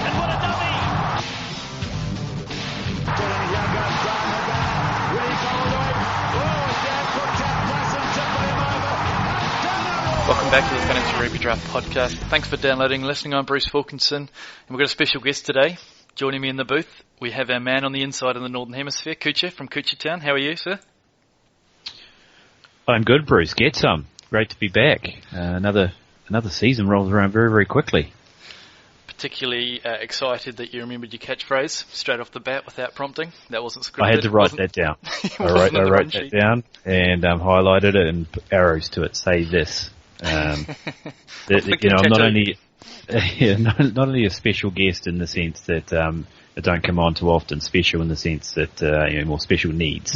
And what a dummy! Welcome back to the Fantasy Rugby Draft Podcast. Thanks for downloading and listening. I'm Bruce Wilkinson, and we've got a special guest today. Joining me in the booth, we have our man on the inside of the Northern Hemisphere, Kuchar from Kuchartown. How are you, sir? I'm good, Bruce. Get some. Great to be back. Another season rolls around very, very quickly. Particularly excited that you remembered your catchphrase straight off the bat without prompting. That wasn't scripted. I had to write that down. I wrote that down and highlighted it and put arrows to it. Say this. I'm not only a special guest in the sense that I don't come on too often, special in the sense that more special needs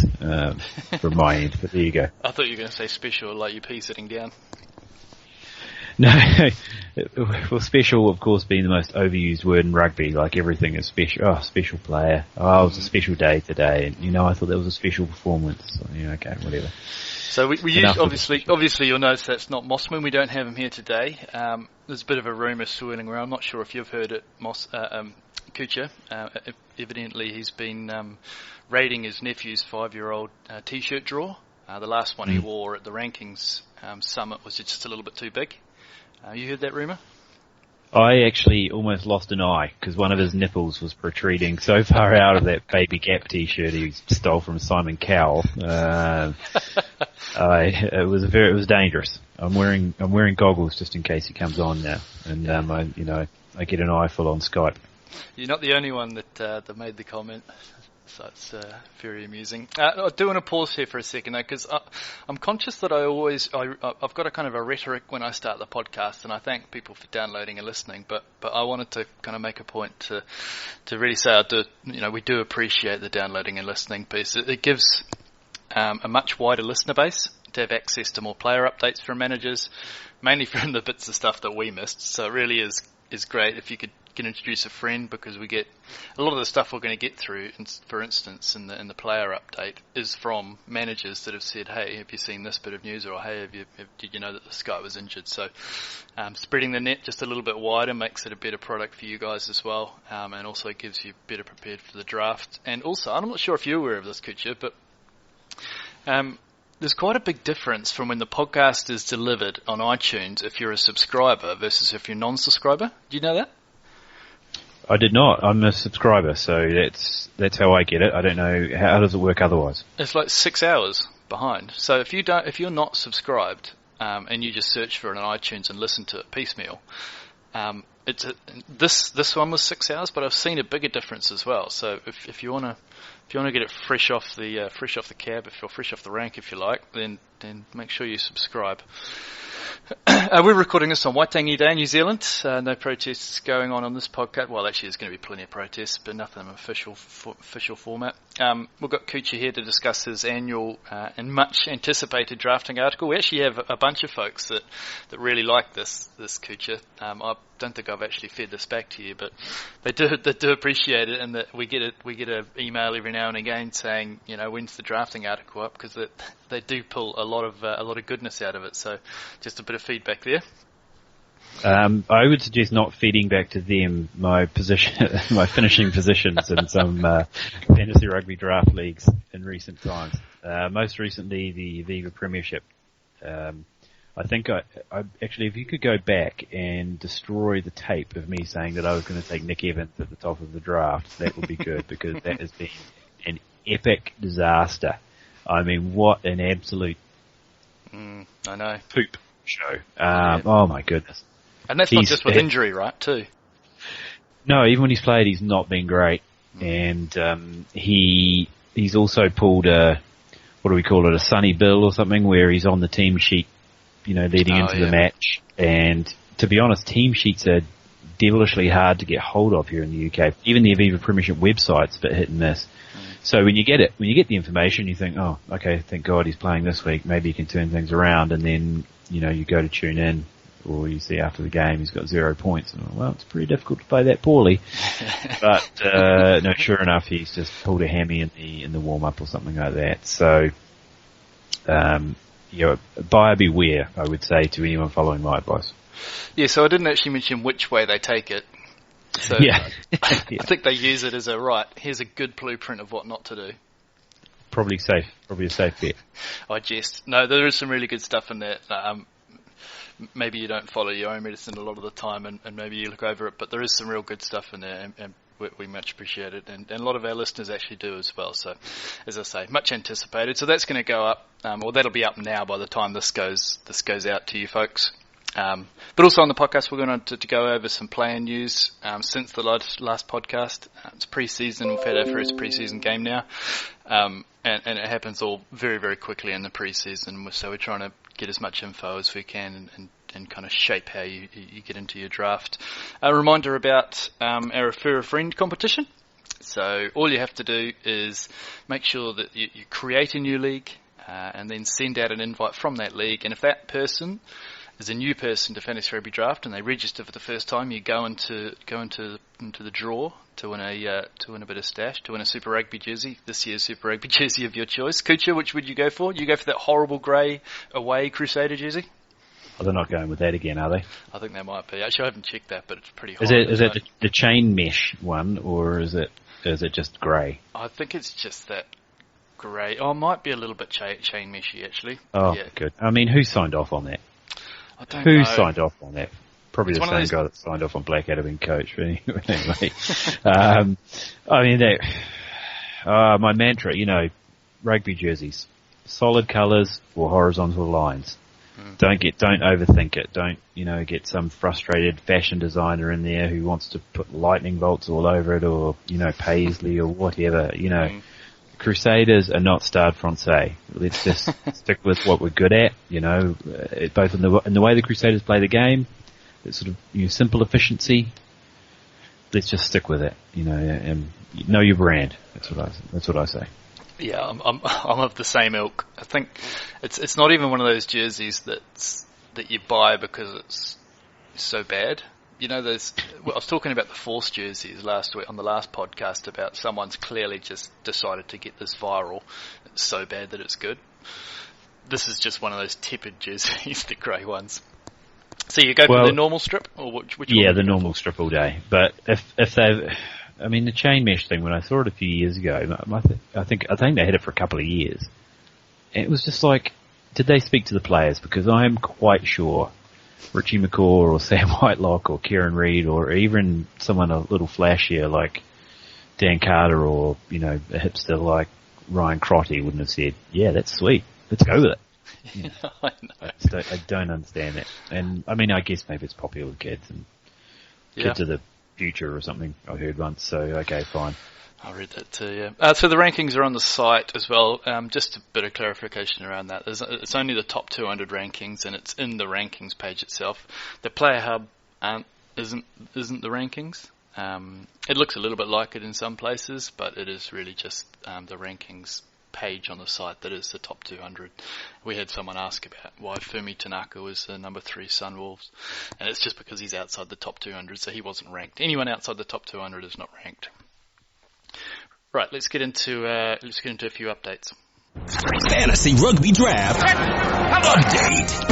from my end. But there you go. I thought you were going to say special, like your pee sitting down. No, well, special, of course, being the most overused word in rugby. Like everything is special. Oh, special player. Oh, it was a special day today, and I thought that was a special performance. So, okay, whatever. So we use, obviously you'll notice that's not Mossman. We don't have him here today. There's a bit of a rumour swirling around. I'm not sure if you've heard it, Kuchar. Evidently he's been raiding his nephew's 5-year-old T-shirt drawer. The last one he wore at the rankings summit was just a little bit too big. You heard that rumour? I actually almost lost an eye because one of his nipples was protruding so far out of that Baby Gap T-shirt he stole from Simon Cowell. It was dangerous. I'm wearing goggles just in case he comes on now, and I get an eyeful on Skype. You're not the only one that made the comment. So it's very amusing. I do want to pause here for a second, though, because I'm conscious that I've got a kind of a rhetoric when I start the podcast, and I thank people for downloading and listening. But I wanted to kind of make a point to really say we do appreciate the downloading and listening piece. It gives a much wider listener base to have access to more player updates from managers, mainly from the bits of stuff that we missed. So it really is great if you can introduce a friend, because we get a lot of the stuff we're going to get through, for instance, in the player update, is from managers that have said, hey, have you seen this bit of news, or hey, did you know that this guy was injured? So spreading the net just a little bit wider makes it a better product for you guys as well, and also gives you better prepared for the draft. And also, I'm not sure if you're aware of this, Kuchar, but there's quite a big difference from when the podcast is delivered on iTunes if you're a subscriber versus if you're a non-subscriber. Do you know that? I did not. I'm a subscriber, so that's how I get it. I don't know how does it work otherwise. It's like 6 hours behind. So if you're not subscribed and you just search for it on iTunes and listen to it piecemeal, this one was 6 hours, but I've seen a bigger difference as well. So if you wanna get it fresh off the cab, if you're fresh off the rank, if you like, then make sure you subscribe. We're recording this on Waitangi Day in New Zealand. No protests going on this podcast. Well, actually, there's going to be plenty of protests, but nothing in official format. We've got Kuchar here to discuss his annual and much anticipated drafting article. We actually have a bunch of folks that really like this Kuchar. I don't think I've actually fed this back to you, but they do appreciate it, and that we get an email every now and again saying, when's the drafting article up, because they do pull a lot of goodness out of it. So just a bit of feedback there. I would suggest not feeding back to them my finishing positions in some fantasy rugby draft leagues in recent times. Most recently, the Aviva Premiership. I think I actually, if you could go back and destroy the tape of me saying that I was going to take Nick Evans at the top of the draft, that would be good, because that has been an epic disaster. I mean, what an absolute I know. poop show. Oh my goodness. And that's not just with injury, right, too? No, even when he's played, he's not been great. And he's also pulled a Sonny Bill or something, where he's on the team sheet, leading into the match. And to be honest, team sheets are devilishly hard to get hold of here in the UK. Even the Aviva Premiership website's a bit hit and miss. So when you get the information, you think, oh, okay, thank God he's playing this week. Maybe he can turn things around. And then, you go to tune in, or you see after the game he's got 0 points. And, well, it's pretty difficult to play that poorly. But, no, sure enough, he's just pulled a hammy in the warm-up or something like that. So, buyer beware, I would say, to anyone following my advice. Yeah, so I didn't actually mention which way they take it. So Yeah. I think they use it as here's a good blueprint of what not to do. Probably a safe bet. I jest. No, there is some really good stuff in there. Maybe you don't follow your own medicine a lot of the time, and maybe you look over it, but there is some real good stuff in there, and we much appreciate it, and a lot of our listeners actually do as well. So, as I say, much anticipated. So that's going to go up, or that'll be up now by the time this goes out to you folks. But also on the podcast, we're going to go over some player news since the last podcast. It's pre-season. We've had our first pre-season game now, and it happens all very, very quickly in the pre-season. So we're trying to get as much info as we can and kind of shape how you get into your draft. A reminder about our Refer a Friend competition. So all you have to do is make sure that you create a new league and then send out an invite from that league. And if that person is a new person to Fantasy Rugby Draft and they register for the first time, you go into the draw to win a bit of stash, to win a Super Rugby jersey, this year's Super Rugby jersey of your choice. Kuchar, which would you go for? You go for that horrible grey away Crusader jersey? Oh, they're not going with that again, are they? I think they might be. Actually, I haven't checked that, but it's pretty Is it the chain mesh one, or is it just grey? I think it's just that grey. Oh, it might be a little bit chain meshy, actually. Oh, yeah. Good. I mean, who signed off on that? I don't Who know. signed off on that? Probably the same guy that signed off on Blackadder being coach. But anyway, I mean, my mantra, rugby jerseys, solid colours or horizontal lines. Don't overthink it. Don't, get some frustrated fashion designer in there who wants to put lightning bolts all over it, or, paisley or whatever. Crusaders are not Stade Francais. Let's just stick with what we're good at, both in the way the Crusaders play the game, it's sort of, simple efficiency. Let's just stick with it, and know your brand. That's what I say. Yeah, I'm of the same ilk. I think it's not even one of those jerseys that you buy because it's so bad. I was talking about the Force jerseys last week on the last podcast about someone's clearly just decided to get this viral. It's so bad that it's good. This is just one of those tepid jerseys, the grey ones. So you go for the normal strip, or which one? Yeah, the normal strip all day. But if the chain mesh thing, when I saw it a few years ago, I think they had it for a couple of years. And it was just like, did they speak to the players? Because I am quite sure Richie McCaw or Sam Whitelock or Kieran Reid or even someone a little flashier like Dan Carter or, a hipster like Ryan Crotty wouldn't have said, yeah, that's sweet. Let's go with it. Yeah, I know. I don't understand that. And I mean, I guess maybe it's popular with kids and kids are the future or something I heard once. So, okay, fine. I read that too, yeah. So the rankings are on the site as well. Just a bit of clarification around that. It's only the top 200 rankings, and it's in the rankings page itself. The Player Hub isn't the rankings. It looks a little bit like it in some places, but it is really just the rankings page on the site that is the top 200. We had someone ask about why Fumi Tanaka was the number 3 Sunwolves, and it's just because he's outside the top 200, so he wasn't ranked. Anyone outside the top 200 is not ranked. Right, let's get into a few updates. Fantasy Rugby Draft Update.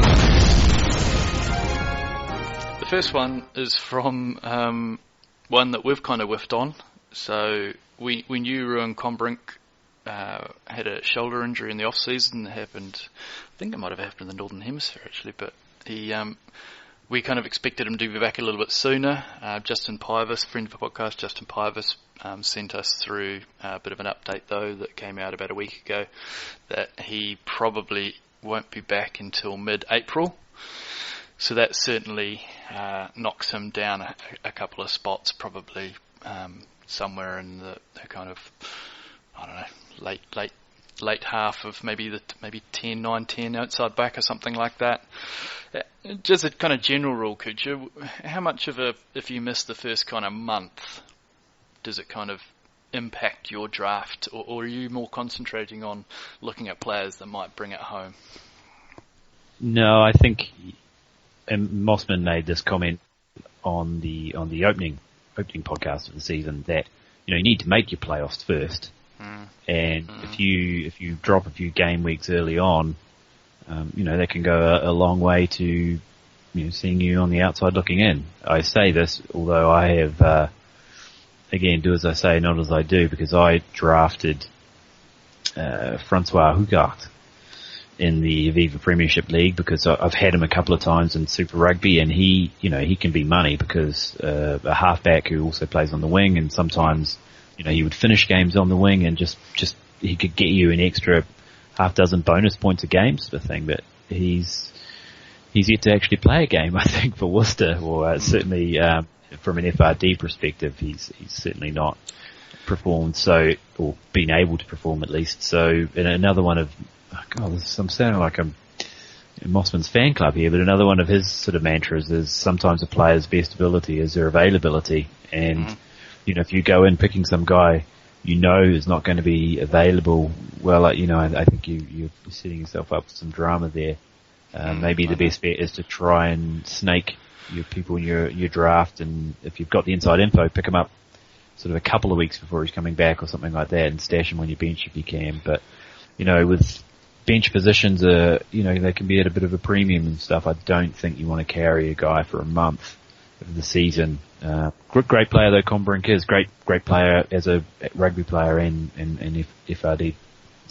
The first one is from one that we've kind of whiffed on. So we knew Ruan Combrink had a shoulder injury in the off-season. It happened, I think it might have happened in the Northern Hemisphere actually, but we kind of expected him to be back a little bit sooner. Justin Pivus, friend of the podcast, Justin Pivus, sent us through a bit of an update though that came out about a week ago that he probably won't be back until mid-April. So that certainly knocks him down a couple of spots, probably somewhere in the kind of, I don't know, late half of maybe 10, 9, 10 outside back or something like that. Just a kind of general rule, Kuchar, how much if you miss the first kind of month, does it kind of impact your draft, or are you more concentrating on looking at players that might bring it home? No, I think Mossman made this comment on the opening podcast of the season that you need to make your playoffs first. And if you drop a few game weeks early on, that can go a long way to seeing you on the outside looking in. I say this, although I have, again, do as I say, not as I do, because I drafted Francois Hugart in the Aviva Premiership League because I've had him a couple of times in Super Rugby, and he can be money because a halfback who also plays on the wing, and sometimes he would finish games on the wing, and just he could get you an extra half dozen bonus points a game sort of thing. But he's yet to actually play a game, I think, for Worcester, or certainly from an FRD perspective, he's certainly not performed or been able to perform at least. So, and another one of, I'm sounding like I'm in Mossman's fan club here, but another one of his sort of mantras is sometimes a player's best ability is their availability. And, if you go in picking some guy is not going to be available, well, I think you're setting yourself up for some drama there. Maybe the best bet is to try and snake your people in your draft, and if you've got the inside info, pick him up sort of a couple of weeks before he's coming back or something like that, and stash him on your bench if you can. But, with bench positions, they can be at a bit of a premium and stuff. I don't think you want to carry a guy for a month of the season. Great player though, Combrink is. Great player as a rugby player and FRD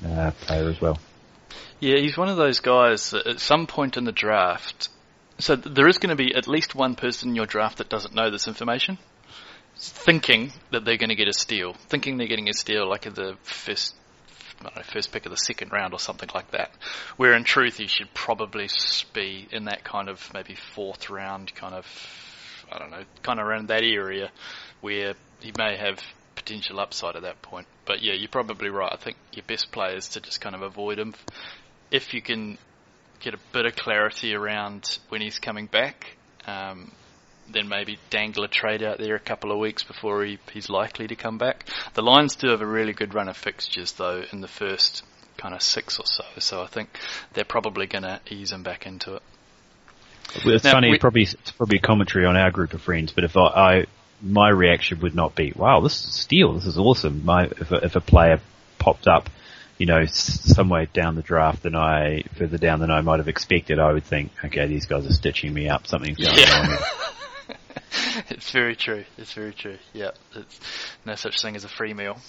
player as well. Yeah, he's one of those guys that at some point in the draft, so there is going to be at least one person in your draft that doesn't know this information, thinking that they're going to get a steal, thinking they're getting a steal like at the first pick of the second round or something like that, where in truth he should probably be in that kind of maybe fourth round kind of around that area where he may have potential upside at that point. But yeah, you're probably right. I think your best play is to just kind of avoid him. If you can get a bit of clarity around when he's coming back, then maybe dangle a trade out there a couple of weeks before he's likely to come back. The Lions do have a really good run of fixtures, though, in the first kind of 6 or so. So I think they're probably going to ease him back into it. Well, it's funny. It's probably a commentary on our group of friends. But if my reaction would not be, "Wow, this is a steal. This is awesome." If a player popped up, somewhere down the draft further down than I might have expected, I would think, "Okay, these guys are stitching me up. Something's going on." It's very true. Yeah, it's no such thing as a free meal.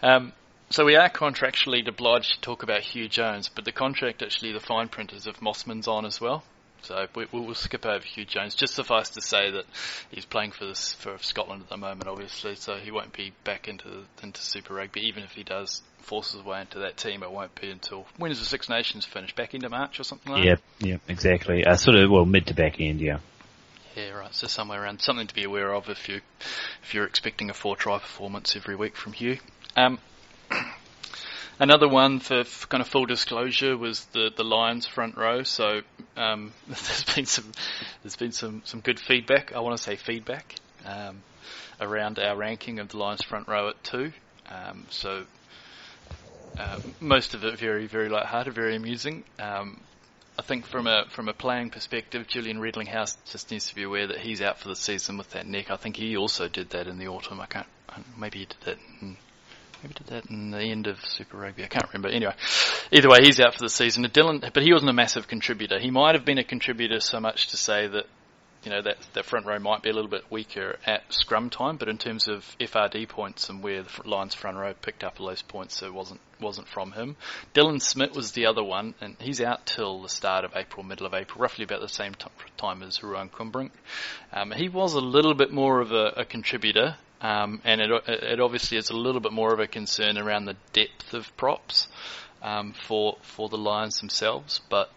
So we are contractually obliged to talk about Hugh Jones, but the contract, actually, the fine print is if Mossman's on as well. So we'll skip over Hugh Jones. Just suffice to say that he's playing for Scotland at the moment, obviously, so he won't be back into Super Rugby. Even if he does force his way into that team, it won't be until, when does the Six Nations finish? Back into March or something like that? Yeah, exactly. Mid to back end, yeah. Yeah, right. So somewhere around, something to be aware of if you're expecting a 4-try performance every week from Hugh. Another one for kind of full disclosure was the Lions front row. So there's been some good feedback. I want to say feedback around our ranking of the Lions front row at 2. Most of it very, very lighthearted, very amusing. I think from a playing perspective, Julian Redlinghouse just needs to be aware that he's out for the season with that neck. I think he also did that in the autumn. Maybe he did that in the end of Super Rugby. I can't remember. Anyway, either way, he's out for the season. Dylan, but he wasn't a massive contributor. He might have been a contributor so much to say that, that front row might be a little bit weaker at scrum time, but in terms of FRD points and where the Lions front row picked up all those points, so it wasn't from him. Dylan Smith was the other one, and he's out till the start of April, middle of April, roughly about the same time as Ruan Kumbrink. He was a little bit more of a contributor, and it obviously is a little bit more of a concern around the depth of props for the Lions themselves, but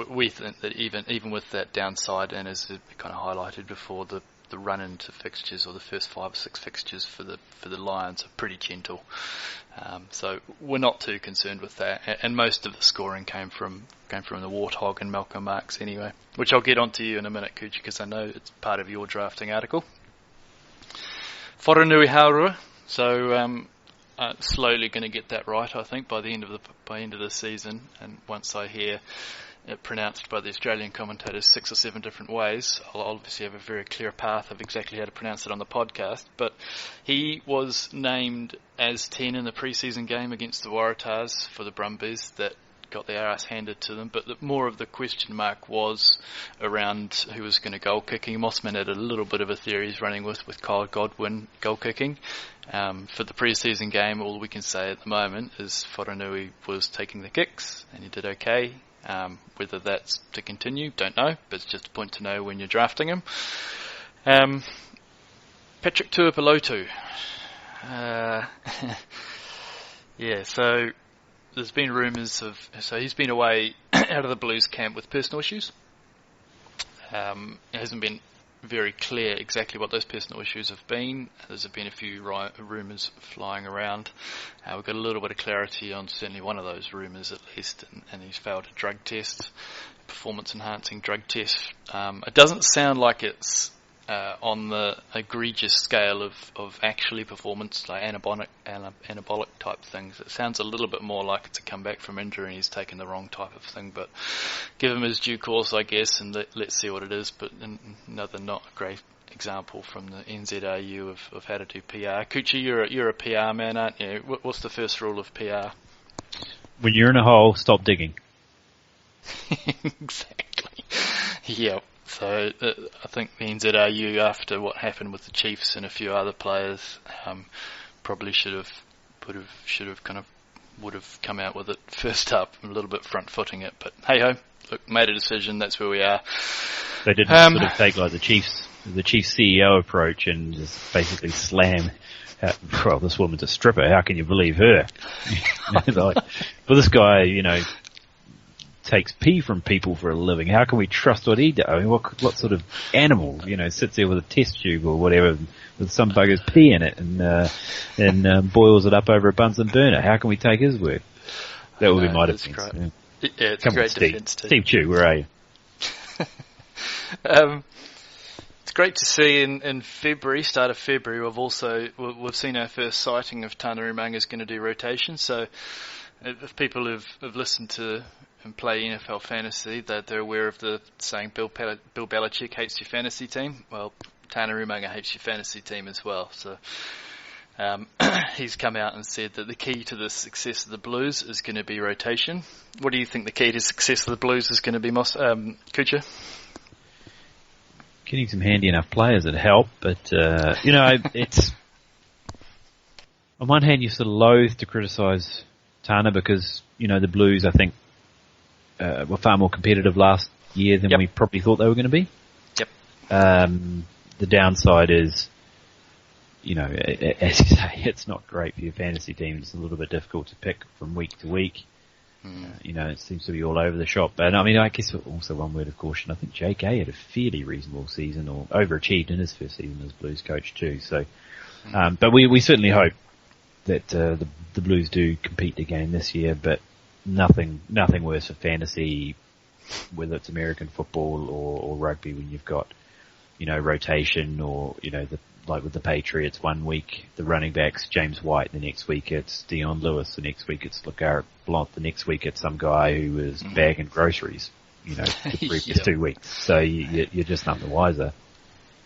we think that even with that downside, and as kind of highlighted before, the run into fixtures, or the first 5 or 6 fixtures for the Lions, are pretty gentle. So we're not too concerned with that, and most of the scoring came from the Warthog and Malcolm Marks anyway, which I'll get onto you in a minute, Kuch, because I know it's part of your drafting article. Wharenui Haurua, so slowly going to get that right, I think, by the end of the season, and once I hear it pronounced by the Australian commentators 6 or 7 different ways, I'll obviously have a very clear path of exactly how to pronounce it on the podcast. But he was named as 10 in the pre-season game against the Waratahs for the Brumbies that got their ass handed to them. But more of the question mark was around who was going to goal kicking. Mossman had a little bit of a theory he's running with Kyle Godwin goal kicking. For the pre-season game, all we can say at the moment is Wharanui was taking the kicks, and he did okay. Whether that's to continue, don't know, but it's just a point to know when you're drafting him. Patrick Tuipulotu. Yeah, so there's been rumours so he's been away out of the Blues camp with personal issues. It hasn't been very clear exactly what those personal issues have been. There's been a few rumours flying around. We've got a little bit of clarity on certainly one of those rumours at least, and he's failed a drug test, performance enhancing drug test. It doesn't sound like it's on the egregious scale of actually performance, like anabolic type things. It sounds a little bit more like it's a comeback from injury and he's taken the wrong type of thing, but give him his due course, I guess, and let's see what it is. But another not great example from the NZRU of how to do PR. Kuchar, you're a PR man, aren't you? What's the first rule of PR? When you're in a hole, stop digging. Exactly. Yep. So I think the NZRU, after what happened with the Chiefs and a few other players, probably would have come out with it first up, a little bit front-footing it. But hey ho, look, made a decision. That's where we are. They didn't sort of take like the Chiefs CEO approach and just basically slam. Well, this woman's a stripper. How can you believe her? Well, this guy, takes pee from people for a living. How can we trust what he does? I mean, what sort of animal, sits there with a test tube or whatever with some bugger's pee in it and boils it up over a Bunsen burner? How can we take his word? That would be my defence. Yeah, it's Come a great on, defence too. Steve Chu, where are you? It's great to see in February, start of February, we've seen our first sighting of Tana Umaunga's going to do rotation. So if people have listened to and play NFL fantasy, that they're aware of the saying Bill Belichick hates your fantasy team. Well, Tana Umaunga hates your fantasy team as well. So he's come out and said that the key to the success of the Blues is going to be rotation. What do you think the key to success of the Blues is going to be, Kuchar? Getting some handy enough players that help, but it's on one hand you're sort of loath to criticise Tana because the Blues, I think, were far more competitive last year than we probably thought they were going to be. Yep. The downside is, as you say, it's not great for your fantasy team. It's a little bit difficult to pick from week to week. It seems to be all over the shop. But I mean, I guess also one word of caution. I think JK had a fairly reasonable season, or overachieved in his first season as Blues coach too. So, but we certainly hope that the Blues do compete again this year. But nothing worse for fantasy, whether it's American football or rugby, when you've got rotation, or like with the Patriots, one week the running backs James White, the next week it's Dion Lewis, the next week it's LeGarrette Blount, the next week it's some guy who was bagging groceries, the previous 2 weeks. So you're just none the wiser.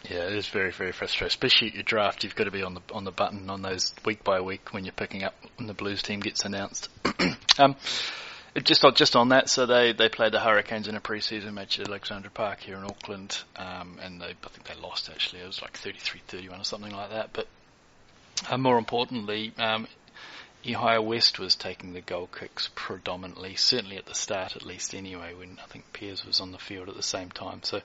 Yeah, it is very, very frustrating, especially at your draft. You've got to be on the button on those week by week when you're picking up when the Blues team gets announced. Just on that, so they played the Hurricanes in a pre-season match at Alexandra Park here in Auckland, and I think they lost actually. It was like 33-31 or something like that. But more importantly, Ihia West was taking the goal kicks predominantly, certainly at the start at least anyway, when I think Pearce was on the field at the same time. So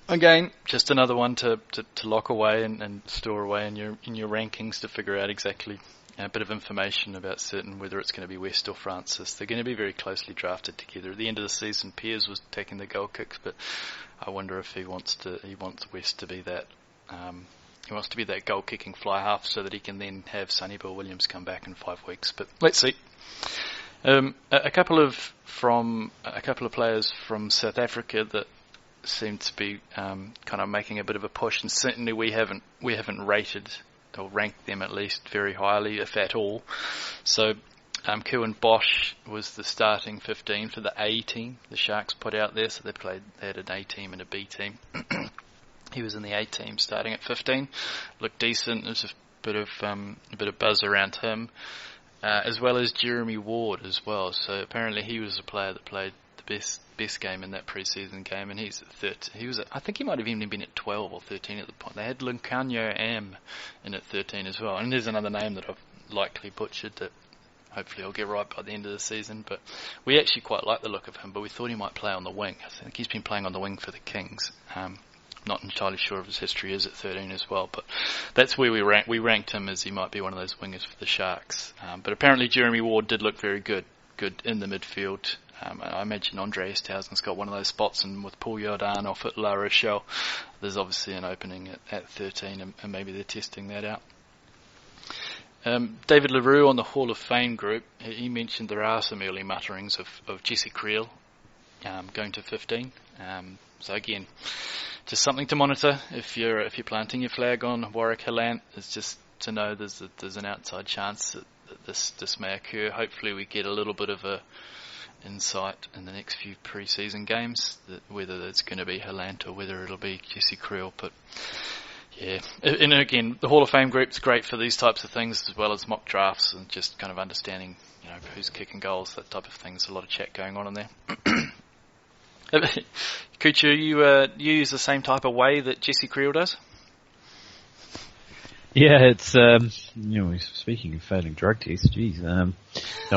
again, just another one to lock away and store away in your rankings to figure out exactly a bit of information about whether it's going to be West or Francis. They're going to be very closely drafted together. At the end of the season, Pearce was taking the goal kicks, but I wonder if he wants West to be that. He wants to be that goal kicking fly half so that he can then have Sonny Bill Williams come back in 5 weeks. But let's see. A couple of players from South Africa that seem to be kind of making a bit of a push, and certainly we haven't rated or ranked them at least very highly, if at all. So Kuan Bosch was the starting 15 for the A team the Sharks put out there. So they had an A team and a B team. He was in the A team starting at 15. Looked decent. There's a bit of buzz around him. as well as Jeremy Ward as well. So apparently he was a player that played the best game in that pre-season game, and he's at 13. I think he might have even been at 12 or 13 at the point. They had Luncanyo Am in at 13 as well, and there's another name that I've likely butchered that hopefully I'll get right by the end of the season. But we actually quite like the look of him, but we thought he might play on the wing. I think he's been playing on the wing for the Kings. Not entirely sure of his history is at 13 as well, but that's where we ranked him, as he might be one of those wingers for the Sharks. But apparently Jeremy Ward did look very good in the midfield. I imagine Andre Estousen's got one of those spots, and with Paul Jordan off at La Rochelle, there's obviously an opening at 13, and maybe they're testing that out. David LaRue on the Hall of Fame group, he mentioned there are some early mutterings of Jesse Creel going to 15. So again, just something to monitor if you're planting your flag on Warwick Hillant. It's just to know there's an outside chance that this may occur. Hopefully we get a little bit of a insight in the next few pre-season games, whether it's going to be Hillant or whether it'll be Jesse Creel. But yeah, and again, the Hall of Fame group's great for these types of things, as well as mock drafts and just kind of understanding, who's kicking goals, that type of thing. There's a lot of chat going on in there. Kuchar, you use the same type of way that Jesse Creel does? Yeah, it's speaking of failing drug tests, I'm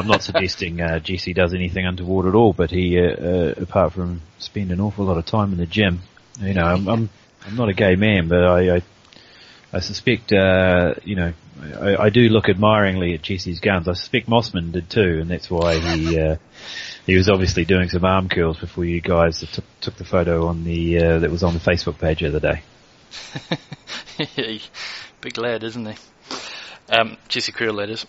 not suggesting Jesse does anything untoward at all, but he, apart from spend an awful lot of time in the gym, I'm not a gay man, but I suspect, I do look admiringly at Jesse's guns. I suspect Mossman did too, and that's why he was obviously doing some arm curls before you guys took the photo on that was on the Facebook page the other day. Big lad, isn't he? Jesse Creel, that is.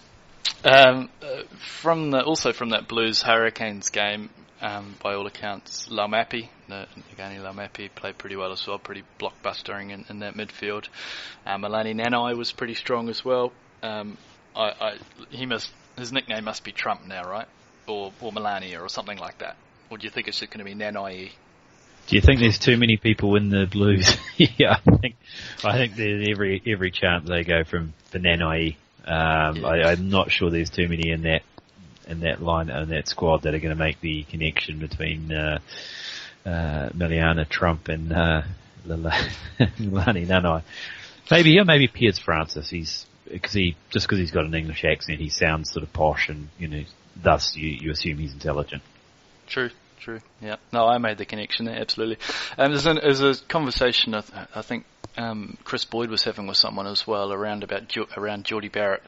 From that Blues Hurricanes game, by all accounts, Laumapi, Ngani Laumapi played pretty well as well, pretty blockbustering in that midfield. Milani Nanai was pretty strong as well. His nickname must be Trump now, right? Or Melania or something like that. Or do you think it's just going to be Nanai? Do you think there's too many people in the Blues? Yeah, I think there's every chance they go for Nanai. I'm not sure there's too many in that line and that squad that are going to make the connection between Miliana Trump and Milani Nanai. Maybe Piers Francis. Because he's got an English accent, he sounds sort of posh, and thus you assume he's intelligent. True. Yeah. No, I made the connection there, absolutely. There's a conversation I think Chris Boyd was having with someone as well around Geordie Barrett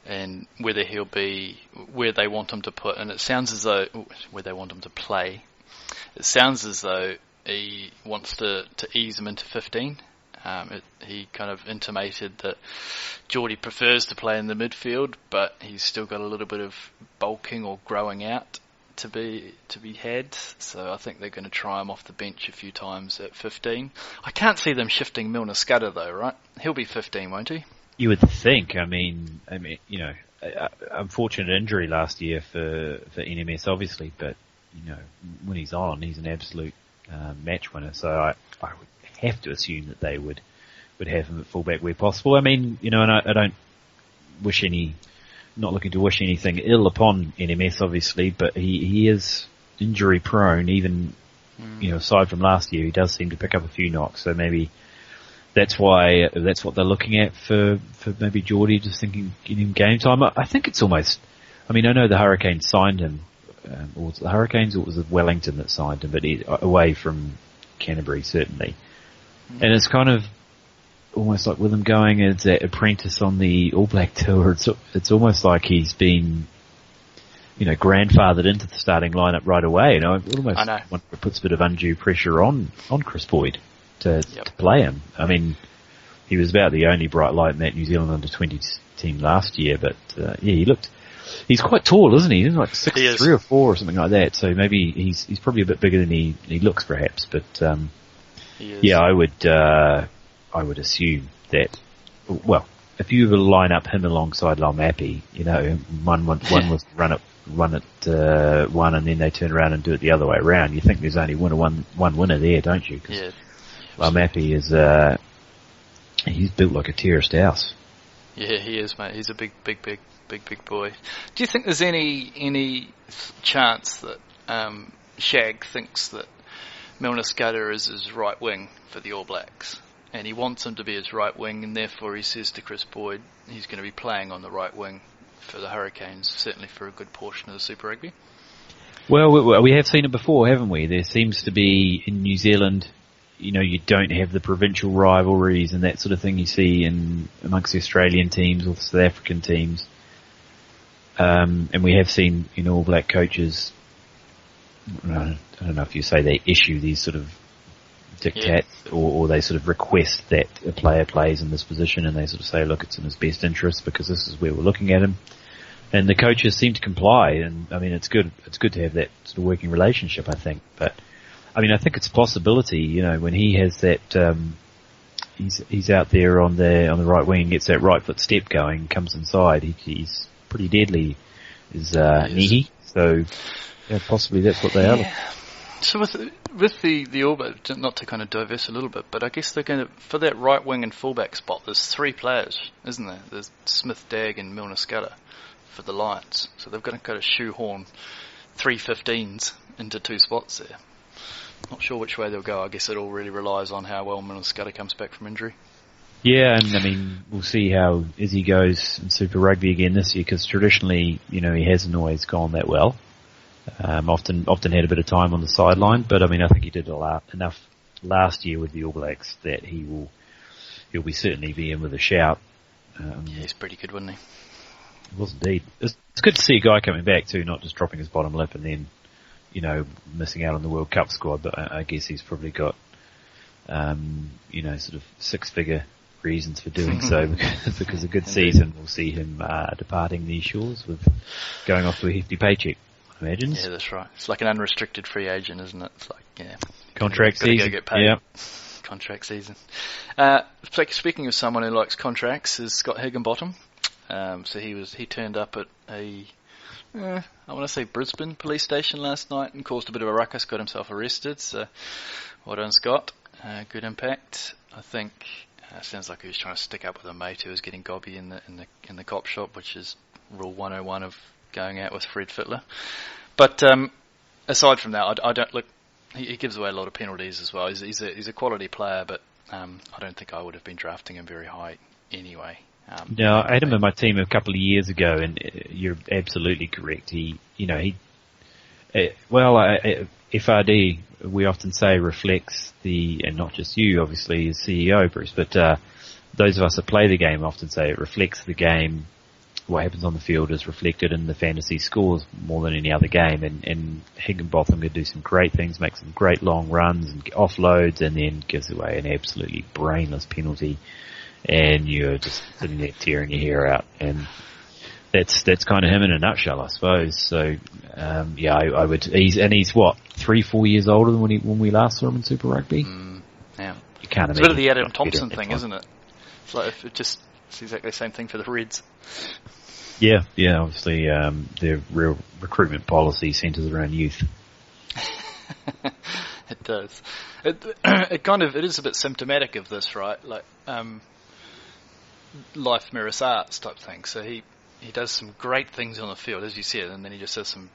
and whether he'll be where they want him to put, and it sounds as though where they want him to play. It sounds as though he wants to ease him into 15. He kind of intimated that Geordie prefers to play in the midfield, but he's still got a little bit of bulking or growing out to be had. So I think they're going to try him off the bench a few times at 15. I can't see them shifting Milner Scudder though, right? He'll be 15, won't he? You would think. I mean, unfortunate injury last year for NMS, obviously, but when he's on, he's an absolute match winner. So I would have to assume that they would have him at fullback where possible. I mean, and I don't not looking to wish anything ill upon NMS, obviously, but he is injury prone. Even aside from last year, he does seem to pick up a few knocks. So maybe that's what they're looking at for maybe Geordie, just thinking getting him game time. I think it's almost. I mean, I know the Hurricanes signed him, or was it the Hurricanes, or was it Wellington that signed him? But away from Canterbury, certainly. And it's kind of almost like with him going as an apprentice on the All Black tour, it's almost like he's been, grandfathered into the starting lineup right away. It puts a bit of undue pressure on Chris Boyd to play him. I mean, he was about the only bright light in that New Zealand under-20s team last year, but he's quite tall, isn't he? He's like 6'3" or 4 or something like that. So maybe he's probably a bit bigger than he looks, perhaps. But I would assume that. Well, if you were to line up him alongside Laumapi, one was run at one, and then they turn around and do it the other way around. You think there's only one winner there, don't you? Laumapi is he's built like a terraced house. Yeah, he is, mate. He's a big boy. Do you think there's any chance that Shag thinks that Milner Scudder is his right wing for the All Blacks, and he wants him to be his right wing, and therefore he says to Chris Boyd he's going to be playing on the right wing for the Hurricanes, certainly for a good portion of the Super Rugby? Well, we have seen it before, haven't we? There seems to be, in New Zealand, you don't have the provincial rivalries and that sort of thing you see amongst the Australian teams or the South African teams. And we have seen, All Black coaches, I don't know if you say they issue these sort of diktats, or they sort of request that a player plays in this position, and they sort of say, look, it's in his best interest because this is where we're looking at him. And the coaches seem to comply, and I mean, it's good to have that sort of working relationship, I think. But I mean, I think it's a possibility, when he has that, he's out there on the right wing and gets that right foot step going, comes inside, he's pretty deadly, is Nihi. So yeah, possibly that's what they are. So with the All Blacks, not to kind of diverse a little bit, but I guess they're going to, for that right wing and fullback spot, there's 3 players, isn't there? There's Smith, Dagg and Milner Scudder for the Lions. So they've got to kind of shoehorn 3 15s into 2 spots there. Not sure which way they'll go. I guess it all really relies on how well Milner Scudder comes back from injury. Yeah, and I mean, we'll see how Izzy goes in Super Rugby again this year, because traditionally, he hasn't always gone that well. Often had a bit of time on the sideline, but I mean, I think he did enough last year with the All Blacks that he'll be certainly be in with a shout. He's pretty good, wasn't he? It was indeed. It's good to see a guy coming back too, not just dropping his bottom lip and then, missing out on the World Cup squad. But I guess he's probably got, sort of 6-figure reasons for doing so, because a good season will see him departing these shores with going off to a hefty paycheck. Imagine. Yeah, that's right. It's like an unrestricted free agent, isn't it? It's like, contract season. Go get paid. Yeah. Contract season. Speaking of someone who likes contracts, is Scott Higginbottom. So he turned up at I want to say Brisbane police station last night and caused a bit of a ruckus, got himself arrested. So, well done, Scott. Good impact. I think sounds like he was trying to stick up with a mate who was getting gobby in the cop shop, which is rule 101 of going out with Fred Fittler. But aside from that, I don't look. He gives away a lot of penalties as well. He's a quality player, but I don't think I would have been drafting him very high anyway. I had him in my team a couple of years ago, and you're absolutely correct. FRD, we often say, reflects and not just you, obviously, as CEO, Bruce, but those of us that play the game often say it reflects the game. What happens on the field is reflected in the fantasy scores more than any other game, and Higginbotham could do some great things, make some great long runs and offloads, and then gives away an absolutely brainless penalty, and you're just sitting there tearing your hair out, and that's kind of him in a nutshell, I suppose. So, I would. He's what, 3-4 years older than when we last saw him in Super Rugby. Yeah, you can't. It's a bit of the Adam Thompson thing, isn't it? It's like it's exactly the same thing for the Reds. Yeah, obviously, their real recruitment policy centres around youth. It does. It is a bit symptomatic of this, right? Like, life mirrors arts type thing. So he does some great things on the field, as you said, and then he just does some,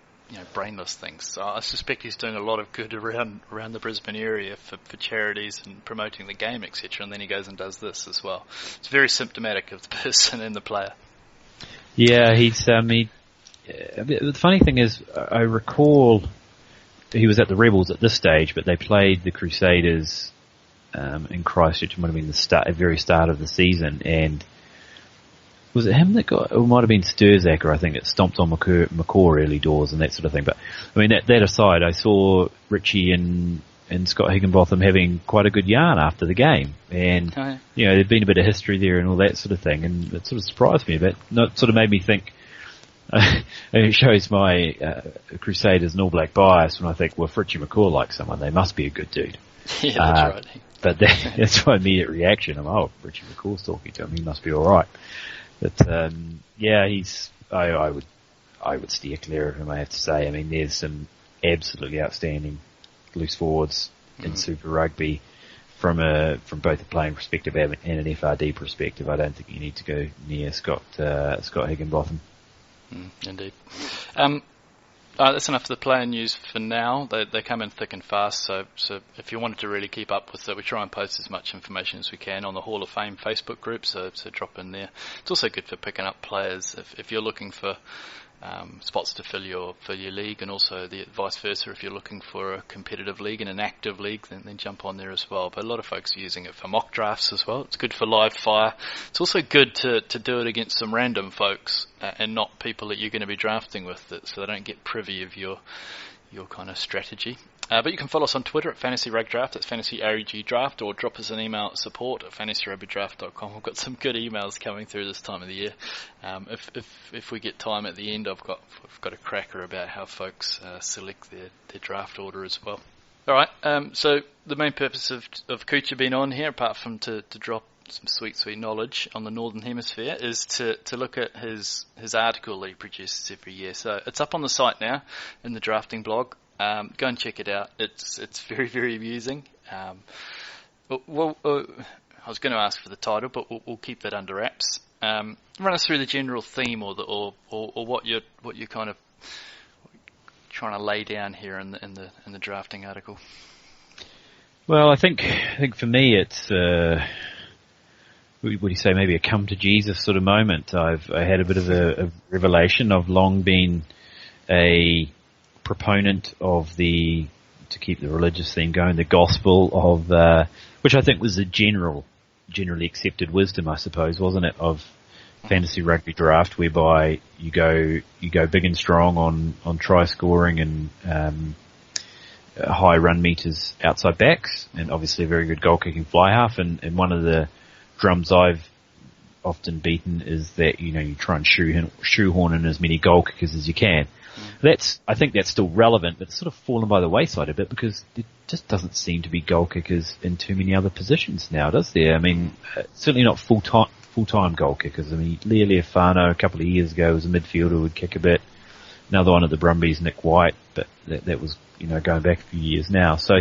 brainless things. So I suspect he's doing a lot of good around the Brisbane area for charities and promoting the game, etc. And then he goes and does this as well. It's very symptomatic of the person and the player. Yeah, he's. The funny thing is, I recall he was at the Rebels at this stage, but they played the Crusaders in Christchurch. It might have been the very start of the season, and was it him that got? It might have been Sturzaker, I think, that stomped on McCaw early doors and that sort of thing. But I mean, that aside, I saw Richie and Scott Higginbotham having quite a good yarn after the game, and there'd been a bit of history there and all that sort of thing, and it sort of surprised me a bit. It sort of made me think. It shows my Crusaders and All Black bias when I think, well, if Richie McCaw likes someone, they must be a good dude. Yeah, that's right. But that's my immediate reaction. Richie McCaw's talking to him, he must be all right. But he's. I would steer clear of him, I have to say. I mean, there's some absolutely outstanding loose forwards in Super Rugby from both a playing perspective and an FRD perspective, I don't think you need to go near Scott Higginbotham. Indeed. That's enough of the player news for now. They come in thick and fast, so if you wanted to really keep up with it, we try and post as much information as we can on the Hall of Fame Facebook group, so drop in there. It's also good for picking up players if you're looking for spots to fill your league, and also the vice versa. If you're looking for a competitive league and an active league, then jump on there as well. But a lot of folks are using it for mock drafts as well. It's good for live fire. It's also good to do it against some random folks and not people that you're going to be drafting with, so they don't get privy of your kind of strategy. But you can follow us on Twitter at Fantasy Rug Draft, that's Fantasy REG Draft, or drop us an email at support@fantasyrugbydraft.com. We've got some good emails coming through this time of the year. If we get time at the end, we've got a cracker about how folks select their draft order as well. All right, so the main purpose of Kuchar being on here, apart from to drop some sweet knowledge on the Northern Hemisphere, is to look at his article that he produces every year. So it's up on the site now in the drafting blog. Go and check it out. It's very, very amusing. I was going to ask for the title, but we'll keep that under wraps. Run us through the general theme or what you're kind of trying to lay down here in the drafting article. Well, I think for me it's what do you say, maybe a come to Jesus sort of moment. I had a bit of a revelation. I've long been a proponent of to keep the religious theme going, the gospel of, which I think was the generally accepted wisdom, I suppose, wasn't it, of fantasy rugby draft, whereby you go big and strong on try scoring and high run meters outside backs, and obviously a very good goal kicking fly half. And one of the drums I've often beaten is that you try and shoehorn in as many goal kickers as you can. I think that's still relevant, but it's sort of fallen by the wayside a bit because there just doesn't seem to be goal kickers in too many other positions now, does there? I mean, certainly not full-time goal kickers. I mean, Leo Leofano a couple of years ago was a midfielder who would kick a bit. Another one at the Brumbies, Nick White, but that was, going back a few years now. So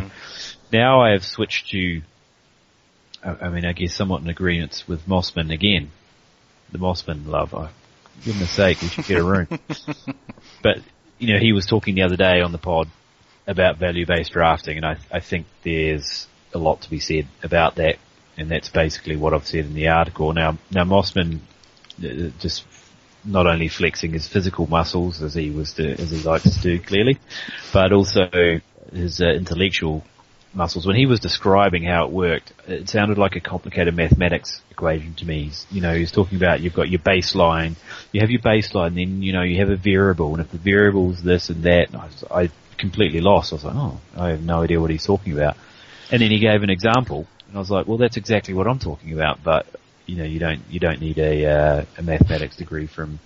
now I have switched to, I guess somewhat in agreement with Mossman again. The Mossman love. For goodness sake, we should get a room. But, he was talking the other day on the pod about value-based drafting, and I think there's a lot to be said about that, and that's basically what I've said in the article. Now Mossman, just not only flexing his physical muscles as he likes to do clearly, but also his intellectual muscles. When he was describing how it worked, it sounded like a complicated mathematics equation to me. He's talking about you've got your baseline, then you have a variable, and if the variable's this and that, and I completely lost. I was like, I have no idea what he's talking about. And then he gave an example, and I was like, well, that's exactly what I'm talking about. But you don't need a mathematics degree from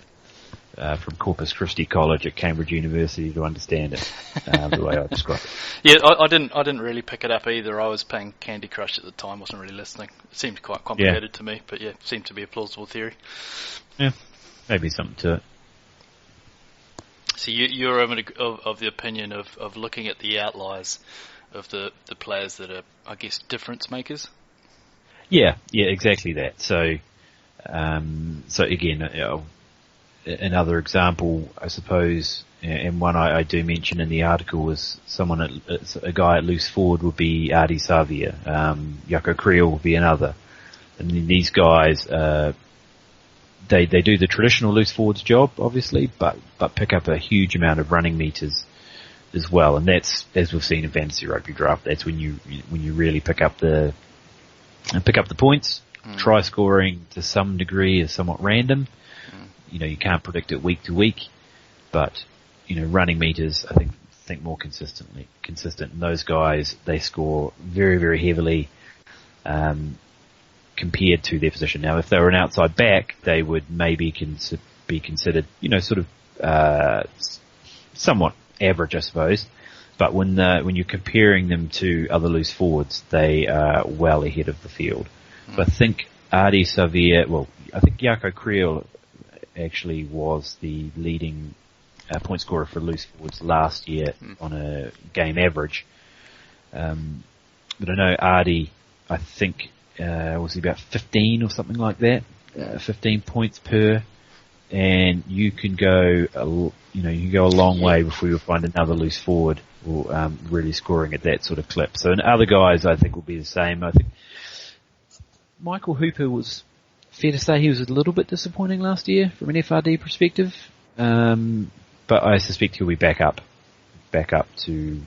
Corpus Christi College at Cambridge University to understand it, the way I describe it. Yeah, I didn't really pick it up either. I was playing Candy Crush at the time, wasn't really listening. It seemed quite complicated to me, but it seemed to be a plausible theory. Yeah, maybe something to it. So you're of the opinion of looking at the outliers of the players that are, I guess, difference makers? Yeah, exactly that. So again, another example, I suppose, and one I do mention in the article was a guy at loose forward would be Adi Savia, Jaco Creel would be another. And then these guys, they do the traditional loose forwards job, obviously, but pick up a huge amount of running meters as well. And that's, as we've seen in fantasy rugby draft, that's when you really pick up the points. Try scoring to some degree is somewhat random. You can't predict it week to week, but running meters, I think more consistent. And those guys, they score very, very heavily compared to their position. Now, if they were an outside back, they would maybe be considered, somewhat average, I suppose. But when you're comparing them to other loose forwards, they are well ahead of the field. So I think Adi Savia, I think Jaco Creel actually was the leading point scorer for loose forwards last year on a game average. But I know Adi I think, was he about 15 or something like that? 15 points per, and you can go, a long way before you'll find another loose forward or really scoring at that sort of clip. So, and other guys, I think, will be the same. I think Michael Hooper was, fair to say, he was a little bit disappointing last year from an FRD perspective, but I suspect he'll be back up to,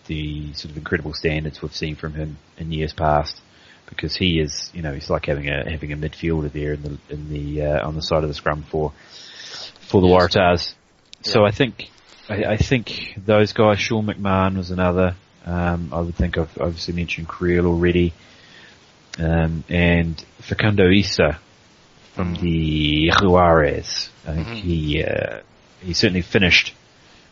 the sort of incredible standards we've seen from him in years past, because he is, he's like having a midfielder there on the side of the scrum for the Waratahs. Yeah. So I think those guys, Sean McMahon was another. I would think I've obviously mentioned Creel already, and Facundo Issa from the Juarez. I think he certainly finished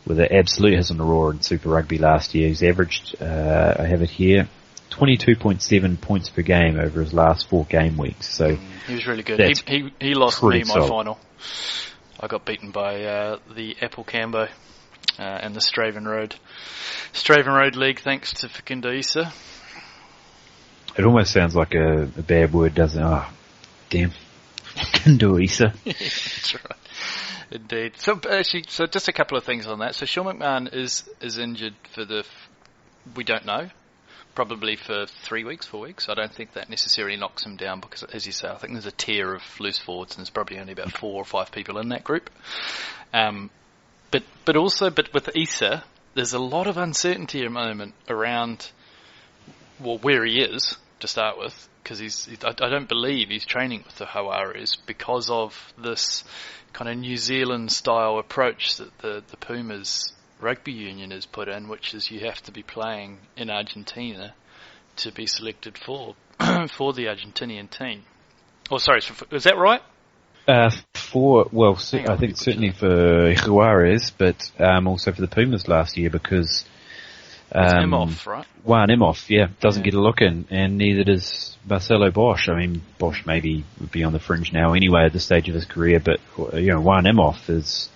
with an absolute hiss on the roar in Super Rugby last year. He's averaged, I have it here, 22.7 points per game over his last 4 game weeks. So he was really good. He lost me my final. I got beaten by the Apple Cambo and the Straven Road League, thanks to Facundo Issa. It almost sounds like a bad word, doesn't it? Oh, damn. Facundo Issa. That's right. Indeed. So just a couple of things on that. So Sean McMahon is injured for we don't know, probably for 3 weeks, 4 weeks. I don't think that necessarily knocks him down because, as you say, I think there's a tier of loose forwards and there's probably only about 4 or 5 people in that group. But with Issa, there's a lot of uncertainty at the moment around, where he is to start with, because I don't believe he's training with the Juarez because of this kind of New Zealand style approach that the Pumas rugby union has put in, which is you have to be playing in Argentina to be selected for the Argentinian team. Oh, sorry, is that right? I think certainly for Juarez, but also for the Pumas last year, because Imhoff, right? Juan Imhoff, doesn't get a look in, and neither does Marcelo Bosch. I mean, Bosch maybe would be on the fringe now anyway at this stage of his career, but Juan Imhoff is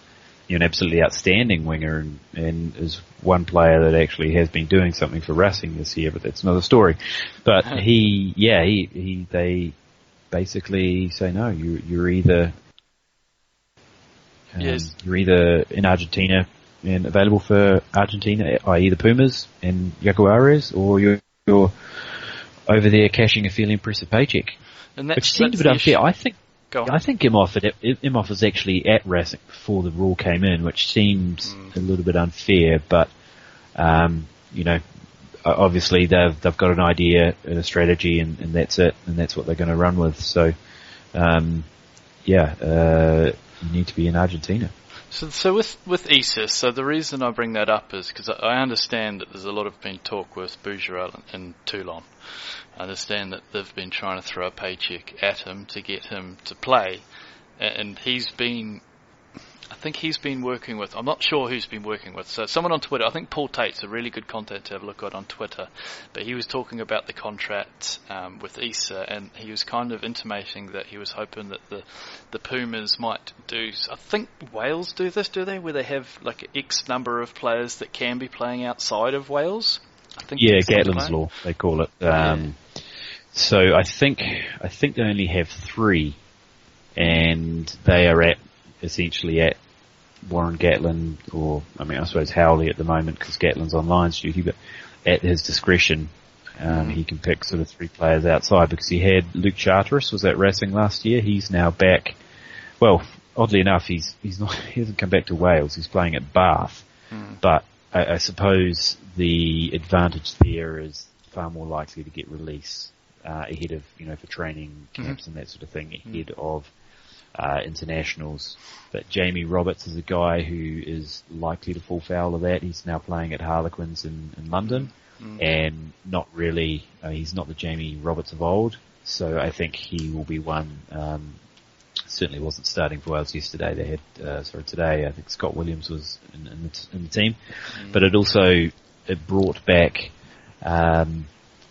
an absolutely outstanding winger and is one player that actually has been doing something for Racing this year, but that's another story. But they basically say no, you're either in Argentina and available for Argentina, i.e. the Pumas and Jaguares, or you're over there cashing a fairly impressive paycheck. Which seemed a bit unfair. I think Imhoff was actually at Racing before the rule came in, which seems a little bit unfair, but obviously they've got an idea and a strategy, and that's it, and that's what they're going to run with. So you need to be in Argentina. So with Issa, so the reason I bring that up is because I understand that there's a lot of been talk with Bougerel in Toulon. I understand that they've been trying to throw a paycheck at him to get him to play, and I think he's been working with, I'm not sure who's been working with, so someone on Twitter, I think Paul Tate's a really good contact to have a look at on Twitter, but he was talking about the contract with Issa, and he was kind of intimating that he was hoping that the Pumas might do, I think Wales do this, do they, where they have like X number of players that can be playing outside of Wales? I think Gatlin's Law, they call it. So I think they only have 3, and they are essentially at Warren Gatlin, or I suppose Howley at the moment because Gatlin's on Lions duty, but at his discretion, he can pick sort of 3 players outside, because he had Luke Charteris was at Racing last year. He's now back. Well, oddly enough, he hasn't come back to Wales. He's playing at Bath, but I suppose the advantage there is far more likely to get release ahead of for training camps and that sort of thing ahead of internationals. But Jamie Roberts is a guy who is likely to fall foul of that. He's now playing at Harlequins in London, and not really, he's not the Jamie Roberts of old, so I think he will be one. Certainly wasn't starting for Wales yesterday. They had, today, I think Scott Williams was in the team, but it brought back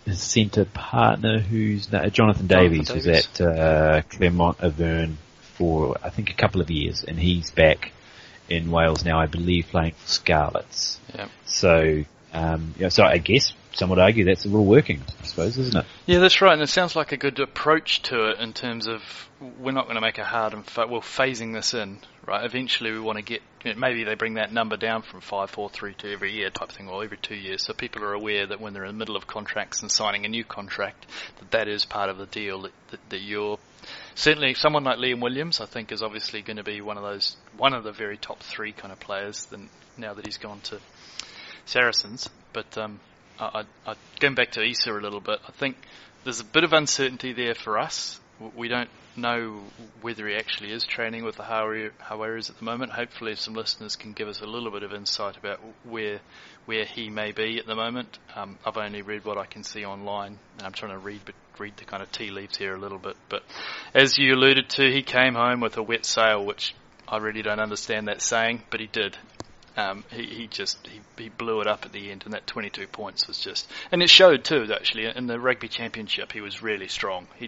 his centre partner, who's Jonathan Davies, who's at Claremont Auvergne for I think a couple of years, and he's back in Wales now, I believe, playing for Scarlets. Yep. So I guess some would argue that's the rule working. suppose, isn't it? Yeah, that's right, and it sounds like a good approach to it in terms of we're not going to make it hard and we're phasing this in, right? Eventually we want to get, maybe they bring that number down from 5, 4, 3 to every year type thing, or every 2 years, so people are aware that when they're in the middle of contracts and signing a new contract, that is part of the deal, that you're, certainly someone like Liam Williams, I think, is obviously going to be one of the very top 3 kind of players now that he's gone to Saracens, but going back to Issa a little bit, I think there's a bit of uncertainty there for us. We don't know whether he actually is training with the Hawaris at the moment. Hopefully some listeners can give us a little bit of insight about where he may be at the moment. I've only read what I can see online, and I'm trying to read the kind of tea leaves here a little bit. But as you alluded to, he came home with a wet sail, which I really don't understand that saying, but he did. He blew it up at the end, and that 22 points was just, and it showed too, actually, in the rugby championship. He was really strong. He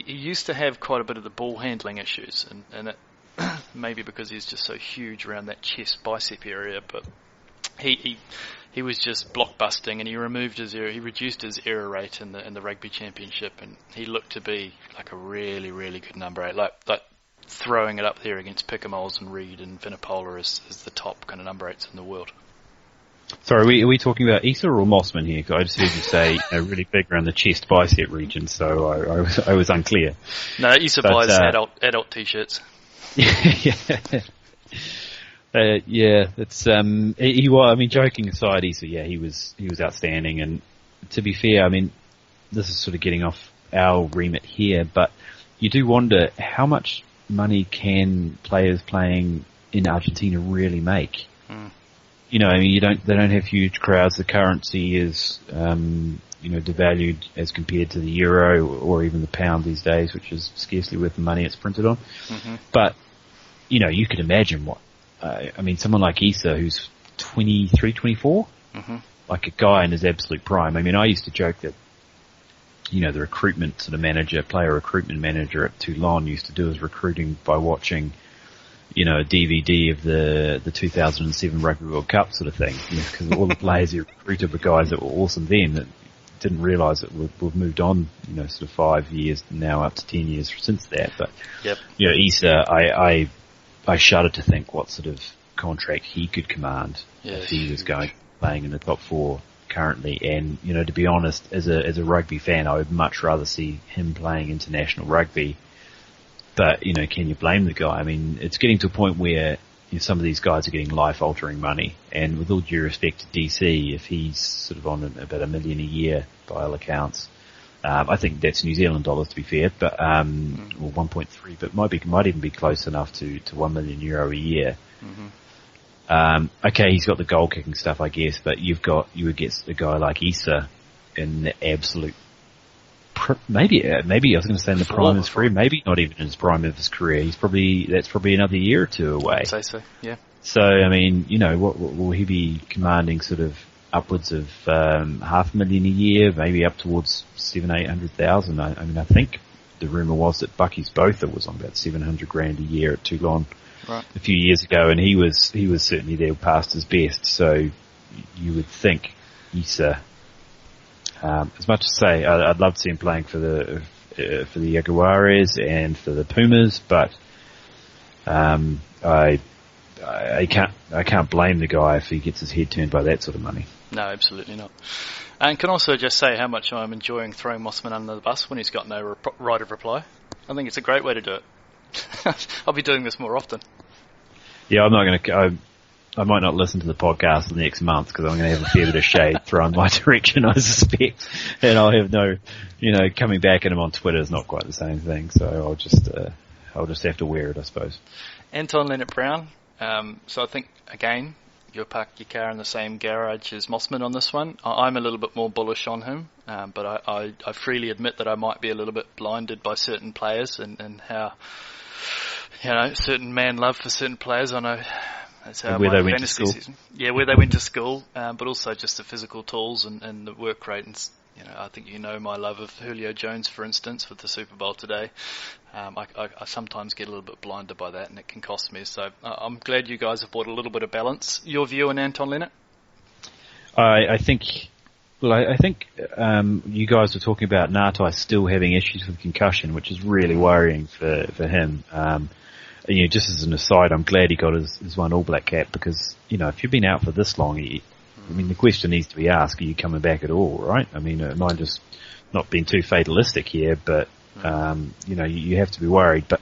used to have quite a bit of the ball handling issues, and it maybe because he's just so huge around that chest bicep area, but he was just blockbusting, and he reduced his error rate in the rugby championship, and he looked to be like a really, really good number 8, like throwing it up there against Pickamoles and Reed and Vinipola as the top kind of number 8s in the world. Sorry, are we talking about Issa or Mossman here? Because I just heard you say really big around the chest bicep region, so I was unclear. No, Issa buys adult t-shirts. Yeah. It's he was. I mean, joking aside, Issa, he was outstanding. And to be fair, I mean, this is sort of getting off our remit here, but you do wonder how much money can players playing in Argentina really make? I mean, they don't have huge crowds. The currency is, devalued as compared to the euro or even the pound these days, which is scarcely worth the money it's printed on. Mm-hmm. But, you could imagine someone like Issa, who's 23, 24, mm-hmm. like a guy in his absolute prime. I mean, I used to joke that, the recruitment sort of player recruitment manager at Toulon used to do his recruiting by watching, a DVD of the 2007 Rugby World Cup sort of thing, because all the players he recruited were guys that were awesome then that didn't realise that we've moved on, sort of 5 years now up to 10 years since that. But, yep. Issa, I shudder to think what sort of contract he could command if he was playing in the top 4 currently. And, to be honest, as a rugby fan, I would much rather see him playing international rugby. But, can you blame the guy? I mean, it's getting to a point where some of these guys are getting life-altering money. And with all due respect to DC, if he's sort of on about $1 million a year by all accounts, I think that's New Zealand dollars to be fair, but or 1.3, but might even be close enough to €1 million a year. Mm-hmm. Okay, he's got the goal kicking stuff, I guess, but you would get a guy like Issa in the absolute. Maybe I was going to say in the prime of his career, maybe not even in his prime of his career. That's probably another year or two away. I'd say so, yeah. So, I mean, what will he be commanding sort of upwards of $500,000 a year, maybe up towards 700,000-800,000. I mean, I think the rumour was that Bucky's Botha was on about $700,000 a year at Toulon a few years ago, and he was certainly there past his best. So you would think Issa, as much as say I'd love to see him playing for the Jaguares and for the Pumas, but I can't blame the guy if he gets his head turned by that sort of money. No, absolutely not. And can also just say how much I'm enjoying throwing Mossman under the bus when he's got no right of reply. I think it's a great way to do it. I'll be doing this more often. Yeah, I'm not going to. I might not listen to the podcast the next month because I'm going to have a fair bit of shade thrown my direction, I suspect, and I'll have no, coming back at him on Twitter is not quite the same thing. So I'll just have to wear it, I suppose. Anton Leonard-Brown. So I think again, you'll park your car in the same garage as Mossman on this one. I'm a little bit more bullish on him, but I freely admit that I might be a little bit blinded by certain players and how, certain man love for certain players. I know that's how where my they went to school. Season. Yeah, where they went to school, but also just the physical tools and the work rate. And I think my love of Julio Jones, for instance, with the Super Bowl today. I sometimes get a little bit blinded by that, and it can cost me. So I'm glad you guys have brought a little bit of balance. Your view on Anton Leonard? I think, Well, I think you guys were talking about Ngatai still having issues with concussion, which is really worrying for him. Just as an aside, I'm glad he got his one All Black cap because, if you've been out for this long, the question needs to be asked, are you coming back at all, right? Am I just not being too fatalistic here, but, you have to be worried. But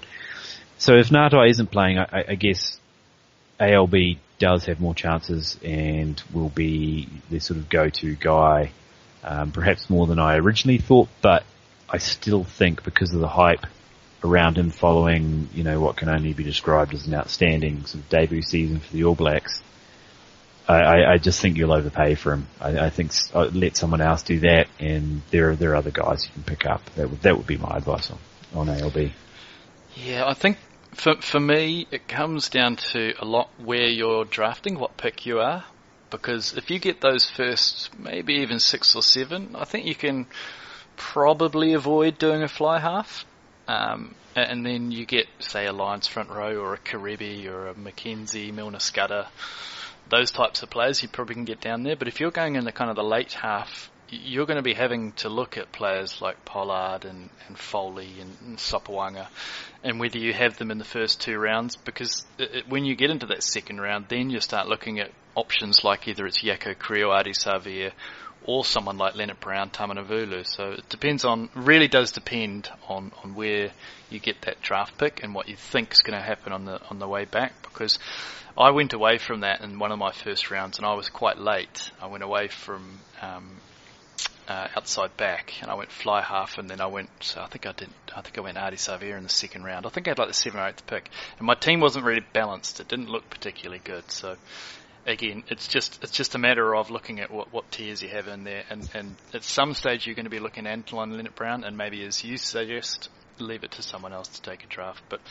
so if Ngatai isn't playing, I guess ALB does have more chances and will be the sort of go-to guy, perhaps more than I originally thought, but I still think because of the hype around him following, what can only be described as an outstanding sort of debut season for the All Blacks, I just think you'll overpay for him. I think let someone else do that, and there are other guys you can pick up. That would be my advice on ALB. Yeah, I think for me, it comes down to a lot where you're drafting, what pick you are. Because if you get those first, maybe even 6 or 7, I think you can probably avoid doing a fly half. And then you get, say, a Lions front row or a Karebi or a McKenzie, Milner Scudder, those types of players, you probably can get down there. But if you're going in the kind of the late half, you're going to be having to look at players like Pollard and Foley and Sopawanga, and whether you have them in the first 2 rounds, because when you get into that second round, then you start looking at options like either it's Yako Creo, Adi Savir, or someone like Leonard Brown, Tamanavulu. So it really does depend on where you get that draft pick and what you think is going to happen on the way back, because I went away from that in one of my first rounds and I was quite late. I went away from outside back, and I went fly half, and then I went Adi Savir in the second round. I think I had like the 7th or 8th pick, and my team wasn't really balanced. It didn't look particularly good. So again, it's just a matter of looking at what tiers you have in there, and at some stage you're going to be looking at Anton Leonard Brown, and maybe as you suggest, leave it to someone else to take a draft. But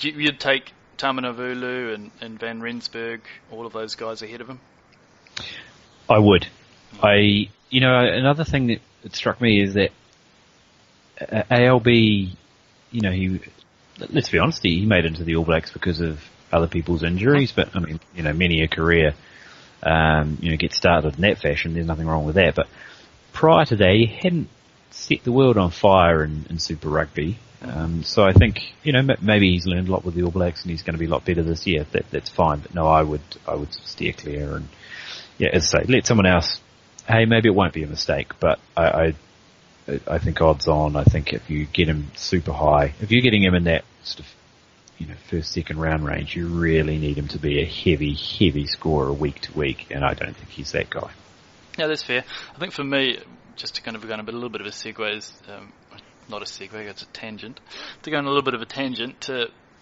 you'd take Tamanavulu and Van Rensburg, all of those guys ahead of him? I would. Another thing that struck me is that ALB, let's be honest, he made it into the All Blacks because of other people's injuries, but many a career, gets started in that fashion. There's nothing wrong with that. But prior to that, he hadn't set the world on fire in Super Rugby. So I think, maybe he's learned a lot with the All Blacks and he's going to be a lot better this year. That's fine. But no, I would steer clear and, as I say, let someone else. Hey, maybe it won't be a mistake, but I think odds on, I think if you get him super high, if you're getting him in that sort of, first, second round range, you really need him to be a heavy, heavy scorer week to week, and I don't think he's that guy. Yeah, that's fair. I think for me, just to kind of go on a little bit of a segue, is, not a segue, it's a tangent. To go on a little bit of a tangent,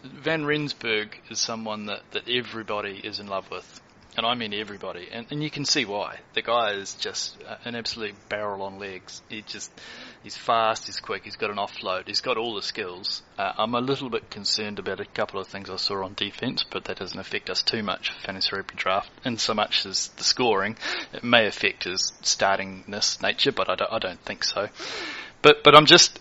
Van Rensburg is someone that everybody is in love with. And I mean everybody, and you can see why. The guy is just an absolute barrel on legs. He's fast, he's quick, he's got an offload, he's got all the skills. I'm a little bit concerned about a couple of things I saw on defence, but that doesn't affect us too much for Fantasy Rugby Draft, in so much as the scoring. It may affect his startingness nature, but I don't think so. But I'm just,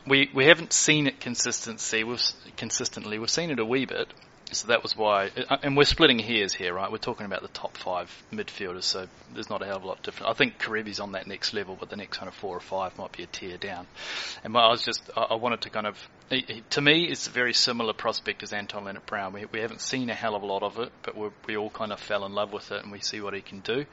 we haven't seen it consistently. We've seen it a wee bit. So that was why, and we're splitting hairs here, right? We're talking about the top 5 midfielders, so there's not a hell of a lot different. I think Karevi's on that next level, but the next kind of 4 or 5 might be a tier down. And I wanted to kind of, to me, it's a very similar prospect as Anton Leonard Brown. We haven't seen a hell of a lot of it, but we all kind of fell in love with it, and we see what he can do.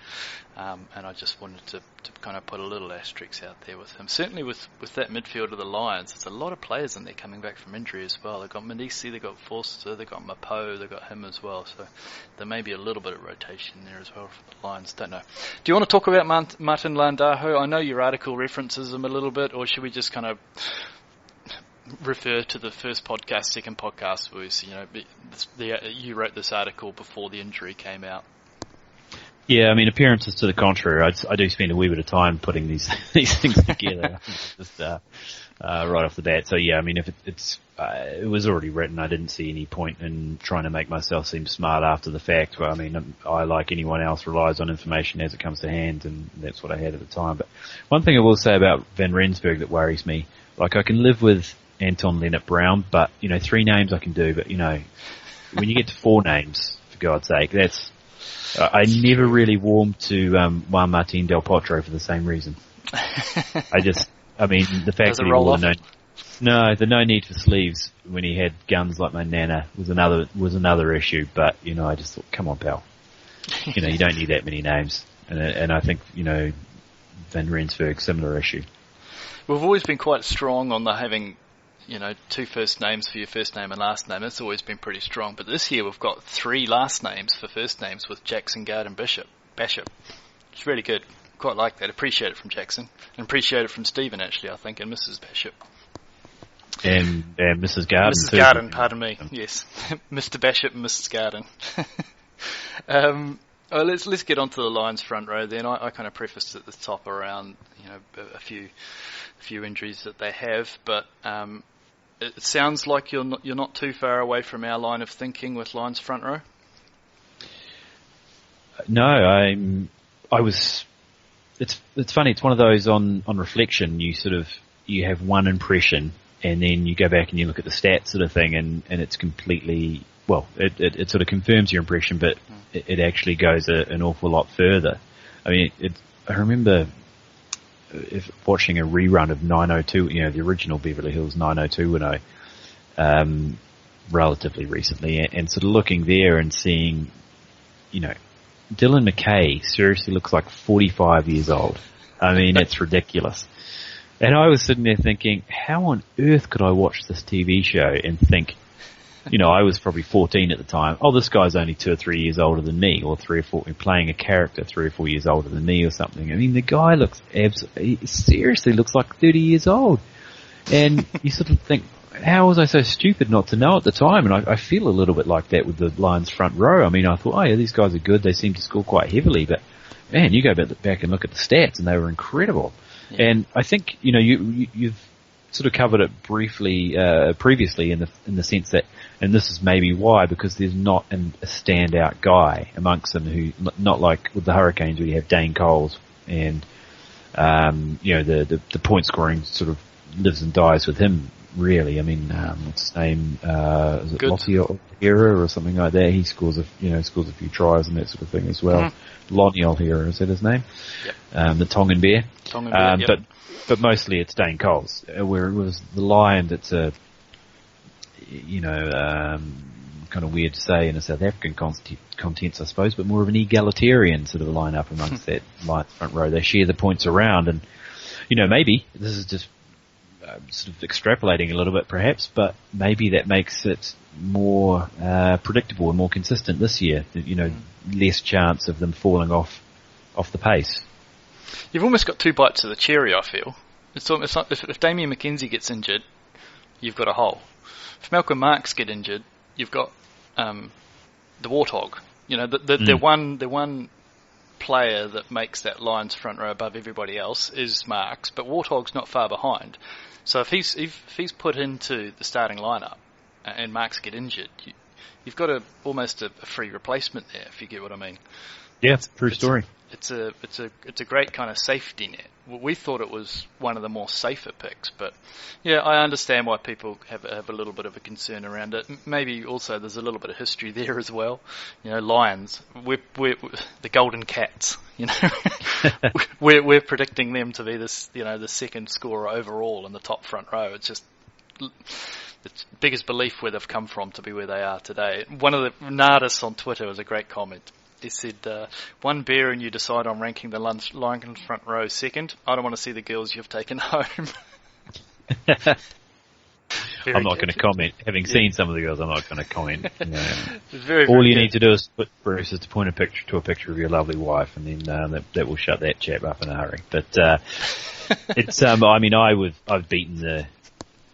And I just wanted to kind of put a little asterisk out there with him. Certainly with that midfield of the Lions, there's a lot of players in there coming back from injury as well. They've got Menisi, they've got Forster, they've got Mapo, they've got him as well. So there may be a little bit of rotation there as well for the Lions. Don't know. Do you want to talk about Martin Landaho? I know your article references him a little bit, or should we just kind of refer to the first podcast, second podcast, where you wrote this article before the injury came out? Yeah, I mean, appearances to the contrary. I do spend a wee bit of time putting these things together, just right off the bat. So yeah, I mean, if it was already written, I didn't see any point in trying to make myself seem smart after the fact. Well, I mean, I, like anyone else, relies on information as it comes to hand, and that's what I had at the time. But one thing I will say about Van Rensburg that worries me, like I can live with Anton Leonard Brown, but 3 names I can do, but when you get to 4 names, for God's sake, that's I never really warmed to Juan Martín Del Potro for the same reason. I mean, the fact that he wore the no need for sleeves when he had guns like my nana was another issue. But I just thought, come on, pal, you don't need that many names. And I think Van Rensburg, similar issue. We've always been quite strong on the having, two first names for your first name and last name. That's always been pretty strong. But this year we've got 3 last names for first names with Jackson, Gard and Bishop. It's really good. Quite like that. Appreciate it from Jackson. And appreciate it from Stephen, actually, I think, and Mrs. Bishop. And Mrs. Garden. Mrs. Garden, pardon me. Yes. Mr. Bishop and Mrs. Garden. Let's get on to the Lions front row then. I kind of prefaced at the top around a few injuries that they have, but it sounds like you're not too far away from our line of thinking with Lions front row. No, I was. It's funny. It's one of those on reflection. You have one impression, and then you go back and you look at the stats sort of thing, and it's completely. Well, it sort of confirms your impression, but it actually goes an awful lot further. I mean, I remember watching a rerun of 902, the original Beverly Hills 90210, relatively recently, and sort of looking there and seeing, Dylan McKay seriously looks like 45 years old. I mean, it's ridiculous. And I was sitting there thinking, how on earth could I watch this TV show and think, I was probably 14 at the time. Oh, this guy's only 2 or 3 years older than me, or 3 or 4, playing a character 3 or 4 years older than me or something. I mean, the guy seriously looks like 30 years old. And you sort of think, how was I so stupid not to know at the time? And I feel a little bit like that with the Lions front row. I mean, I thought, oh yeah, these guys are good. They seem to score quite heavily, but man, you go back and look at the stats and they were incredible. Yeah. And I think, you've sort of covered it briefly, previously in the sense that, and this is maybe why, because there's not a standout guy amongst them who, not like with the Hurricanes where you have Dane Coles and, the point scoring sort of lives and dies with him. Really, I mean, what's his name? Is it Lottie O'Hara or something like that? He scores a few tries and that sort of thing as well. Mm-hmm. Lonnie O'Hara, is that his name? Yep. The Tongan Bear. Yep. But mostly it's Dane Coles. Where it was the Lions, it's a, kind of weird to say in a South African context, I suppose, but more of an egalitarian sort of lineup amongst that Lions front row. They share the points around, and maybe this is just sort of extrapolating a little bit perhaps, but maybe that makes it more predictable and more consistent this year. Less chance of them falling off the pace. You've almost got 2 bites of the cherry, I feel. It's not, if Damien McKenzie gets injured, you've got a hole. If Malcolm Marks get injured, you've got the Warthog. The one player that makes that Lions front row above everybody else is Marks, but Warthog's not far behind. So if he's put into the starting lineup and Marks get injured, you've got almost a free replacement there, if you get what I mean. Yeah, true story. It's a great kind of safety net. We thought it was one of the more safer picks, but yeah, I understand why people have a little bit of a concern around it. Maybe also there's a little bit of history there as well. Lions, we're the Golden Cats. We're predicting them to be this, the second scorer overall in the top front row. It's just it's biggest belief where they've come from to be where they are today. One of the Nardis on Twitter was a great comment. He said, one beer and you decide on ranking the Lions front row second. I don't want to see the girls you've taken home. I'm not going to comment. Having seen some of the girls, I'm not going to comment. Very, all very you good. need to do is to point a picture of your lovely wife, and then that will shut that chap up in a hurry. But it's I've beaten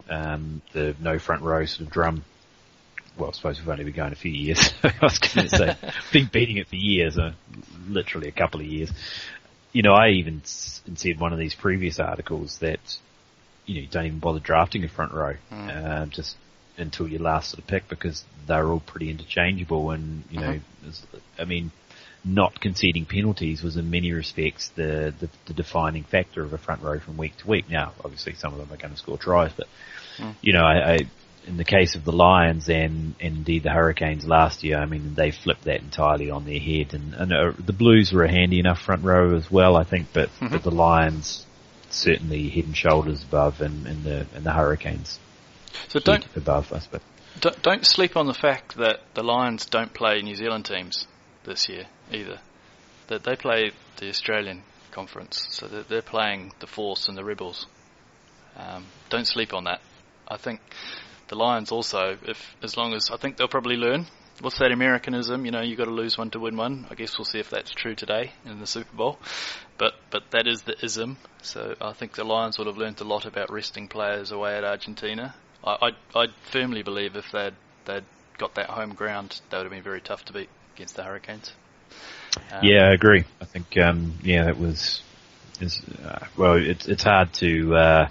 the no front row sort of drum. Well, I suppose we've only been going a few years. I was going to say, been beating it for years, literally a couple of years. I even said one of these previous articles that, you don't even bother drafting a front row, just until your last sort of pick, because they're all pretty interchangeable. And, not conceding penalties was in many respects the defining factor of a front row from week to week. Now, obviously some of them are going to score tries, but, in the case of the Lions and indeed the Hurricanes last year, I mean, they flipped that entirely on their head. And the Blues were a handy enough front row as well, I think, but the Lions certainly head and shoulders above, and the Hurricanes above, I suppose. Don't sleep on the fact that the Lions don't play New Zealand teams this year either. That they play the Australian Conference, so they're playing the Force and the Rebels. Don't sleep on that. I think the Lions also, as long as I think they'll probably learn. What's that Americanism? You got to lose one to win one. I guess we'll see if that's true today in the Super Bowl. But that is the ism. So I think the Lions would have learnt a lot about resting players away at Argentina. I firmly believe if they'd got that home ground, they would have been very tough to beat against the Hurricanes. Yeah, I agree. I think that was it's hard to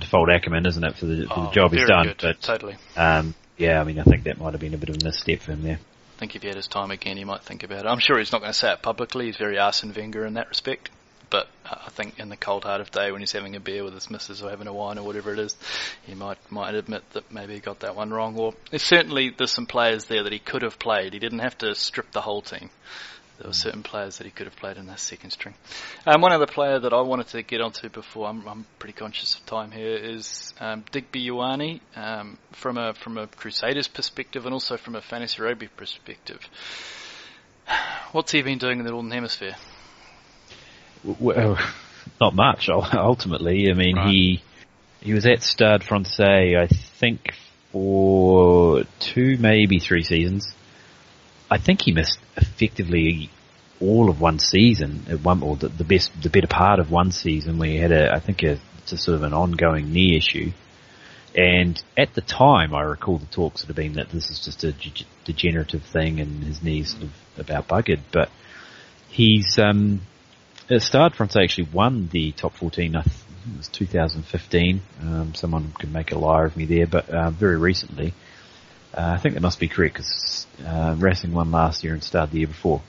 fault Ackerman, isn't it, for the job he's done? Good. But totally. I mean, I think that might have been a bit of a misstep for him there. I think if he had his time again, he might think about it. I'm sure he's not going to say it publicly. He's very Arsene Wenger in that respect. But I think in the cold heart of day, when he's having a beer with his missus or having a wine or whatever it is, he might admit that maybe he got that one wrong. Or there's some players there that he could have played. He didn't have to strip the whole team. There were certain players that he could have played in that second string. One other player that I wanted to get onto before, I'm pretty conscious of time here, is Digby Ioane, from a Crusaders perspective and also from a fantasy rugby perspective. What's he been doing in the Northern Hemisphere? Well, not much, ultimately. I mean, right. he was at Stade Francais, I think, for 2, maybe 3 seasons. I think he missed effectively all of one season at the better part of one season where he had it's a sort of an ongoing knee issue. And at the time, I recall the talks that have been that this is just a degenerative thing and his knee's sort of about buggered. But he's Stade Francais actually won the top 14. I think it was 2015. Someone can make a liar of me there, but very recently. I think that must be correct because Racing won last year and Stade the year before.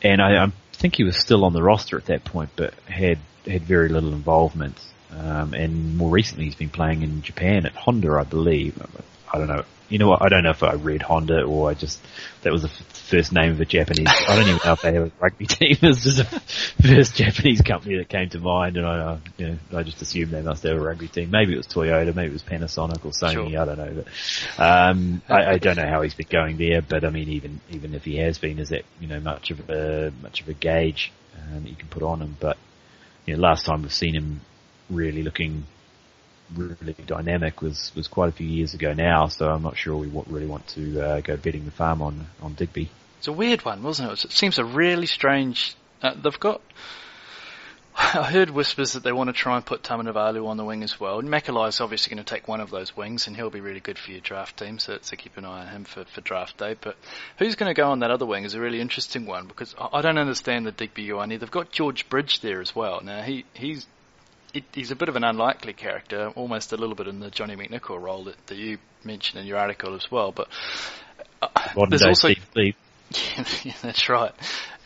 And I think he was still on the roster at that point, but had very little involvement. And more recently he's been playing in Japan at Honda, I believe. I don't know. You know what? I don't know if I read Honda or that was the first name of a Japanese. I don't even know if they have a rugby team. It's just the first Japanese company that came to mind, and I just assumed they must have a rugby team. Maybe it was Toyota, maybe it was Panasonic or Sony. Sure. I don't know, but I don't know how he's been going there. But I mean, even if he has been, is that much of a gauge that you can put on him? But last time we've seen him really looking really dynamic was quite a few years ago now, so I'm not sure we really want to go betting the farm on Digby. It's a weird one, wasn't it? It seems a really strange. They've got. I heard whispers that they want to try and put Tamanavalu on the wing as well. And Makalai's obviously going to take one of those wings, and he'll be really good for your draft team, so keep an eye on him for draft day. But who's going to go on that other wing is a really interesting one, because I don't understand the Digby Ioane. They've got George Bridge there as well. Now he's a bit of an unlikely character, almost a little bit in the Johnny McNichol role that you mentioned in your article as well. But there's also yeah, that's right.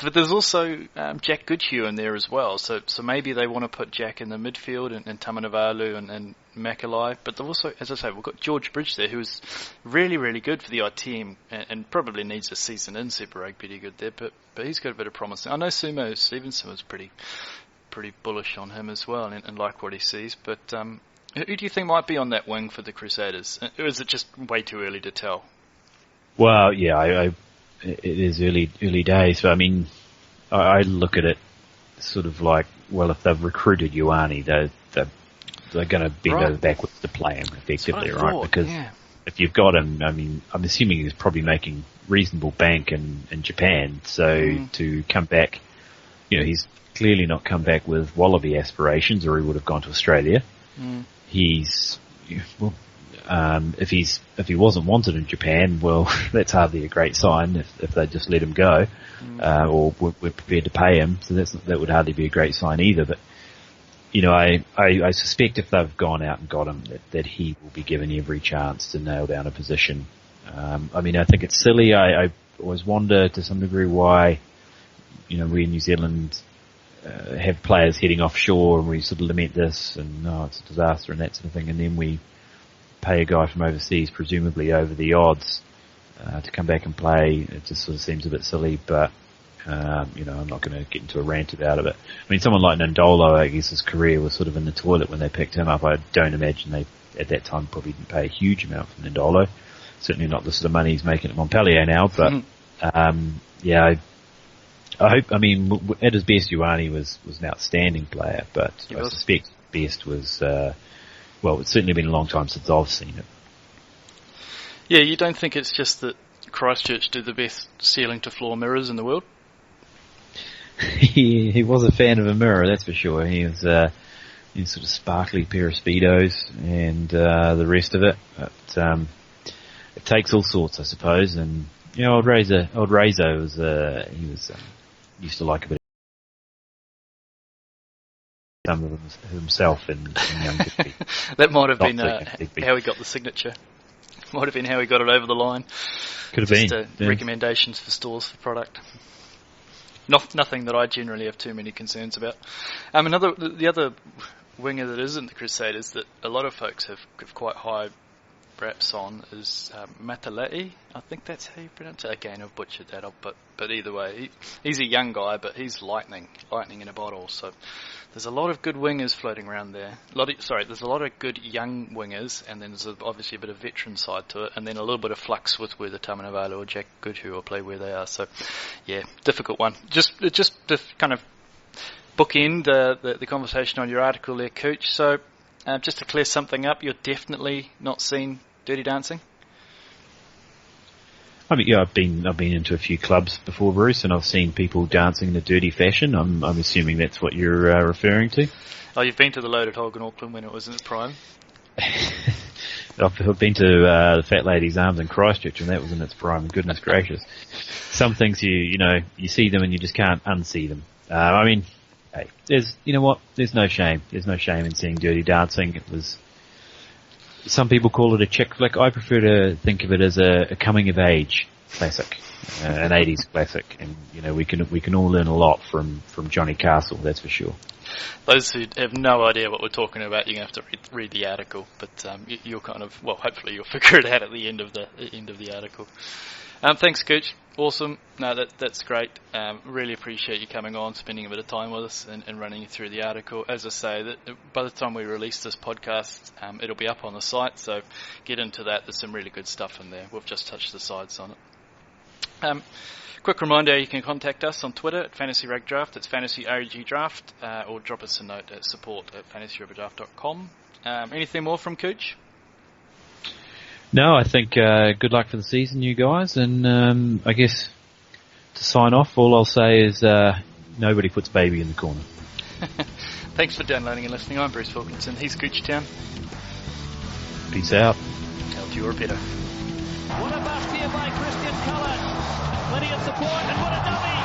But there's also Jack Goodhue in there as well. So maybe they want to put Jack in the midfield and Tamanavalu and Makalai. But they've also, as I say, we've got George Bridge there, who's really, really good for the IT team and probably needs a season in Super Rugby to be good there. But he's got a bit of promise. I know Sumo Stevenson was pretty bullish on him as well and like what he sees. But who do you think might be on that wing for the Crusaders? Or is it just way too early to tell? Well, yeah, it is early days. But I mean, I look at it sort of like, well, if they've recruited Ioane, they're going to bend over backwards to play him effectively, right? Because if you've got him, I mean, I'm assuming he's probably making reasonable bank in Japan. So to come back, he's clearly not come back with Wallaby aspirations, or he would have gone to Australia. If he wasn't wanted in Japan, well, that's hardly a great sign if they just let him go, or we're prepared to pay him. So that would hardly be a great sign either. But I suspect if they've gone out and got him, that he will be given every chance to nail down a position. I mean, I think it's silly. I always wonder to some degree why, we in New Zealand have players heading offshore and we sort of lament this and it's a disaster and that sort of thing, and then we pay a guy from overseas, presumably over the odds, to come back and play. It just sort of seems a bit silly, but I'm not going to get into a rant about it. But I mean, someone like Nandolo, I guess his career was sort of in the toilet when they picked him up. I don't imagine they, at that time, probably didn't pay a huge amount for Nandolo. Certainly not the sort of money he's making at Montpellier now, but, I hope, I mean, at his best, Ioane was an outstanding player, but I suspect best was, it's certainly been a long time since I've seen it. Yeah, you don't think it's just that Christchurch do the best ceiling to floor mirrors in the world? He was a fan of a mirror, that's for sure. He was, sort of sparkly pair of Speedos and, the rest of it. But, it takes all sorts, I suppose, and, old Razor was, used to like a bit of some of himself in young Digby. That might have been how he got the signature. Might have been how he got it over the line. Could have been. Recommendations for stores for product. Nothing that I generally have too many concerns about. The other winger that isn't the Crusaders that a lot of folks have quite high raps on is Matalei. I think that's how you pronounce it. Again, I've butchered that up, but either way, he's a young guy, but he's lightning in a bottle. So there's a lot of good wingers floating around there. There's a lot of good young wingers, and then there's obviously a bit of veteran side to it, and then a little bit of flux with whether Tamanavalu or Jack Goodhue will play where they are. So, yeah, difficult one. Just to kind of bookend the conversation on your article there, Cooch. So, just to clear something up, you're definitely not seen Dirty Dancing? I mean, I've been into a few clubs before, Bruce, and I've seen people dancing in a dirty fashion. I'm assuming that's what you're referring to. Oh, you've been to the Loaded Hog in Auckland when it was in its prime? I've been to the Fat Lady's Arms in Christchurch, and that was in its prime. Goodness gracious! Some things you see them and you just can't unsee them. I mean, hey, there's no shame. There's no shame in seeing Dirty Dancing. It was. Some people call it a chick flick. I prefer to think of it as a coming of age classic, an 80s classic, and we can all learn a lot from Johnny Castle, that's for sure. Those who have no idea what we're talking about, you're going to have to read the article, but you'll hopefully you'll figure it out at the end of the article. Thanks, Cooch. Awesome. No, that's great. Really appreciate you coming on, spending a bit of time with us and running you through the article. As I say, that by the time we release this podcast, it'll be up on the site, so get into that. There's some really good stuff in there. We've just touched the sides on it. Quick reminder, you can contact us on Twitter at Fantasy Rug Draft. It's Fantasy RG Draft, or drop us a note at support@fantasyrugbydraft.com. Anything more from Cooch? No, I think good luck for the season, you guys, and I guess to sign off, all I'll say is nobody puts baby in the corner. Thanks for downloading and listening. I'm Bruce Wilkinson. He's Kuchartown. Peace out. Held you or better. What a bust here by Christian Cullen. Plenty of support, and what a dummy!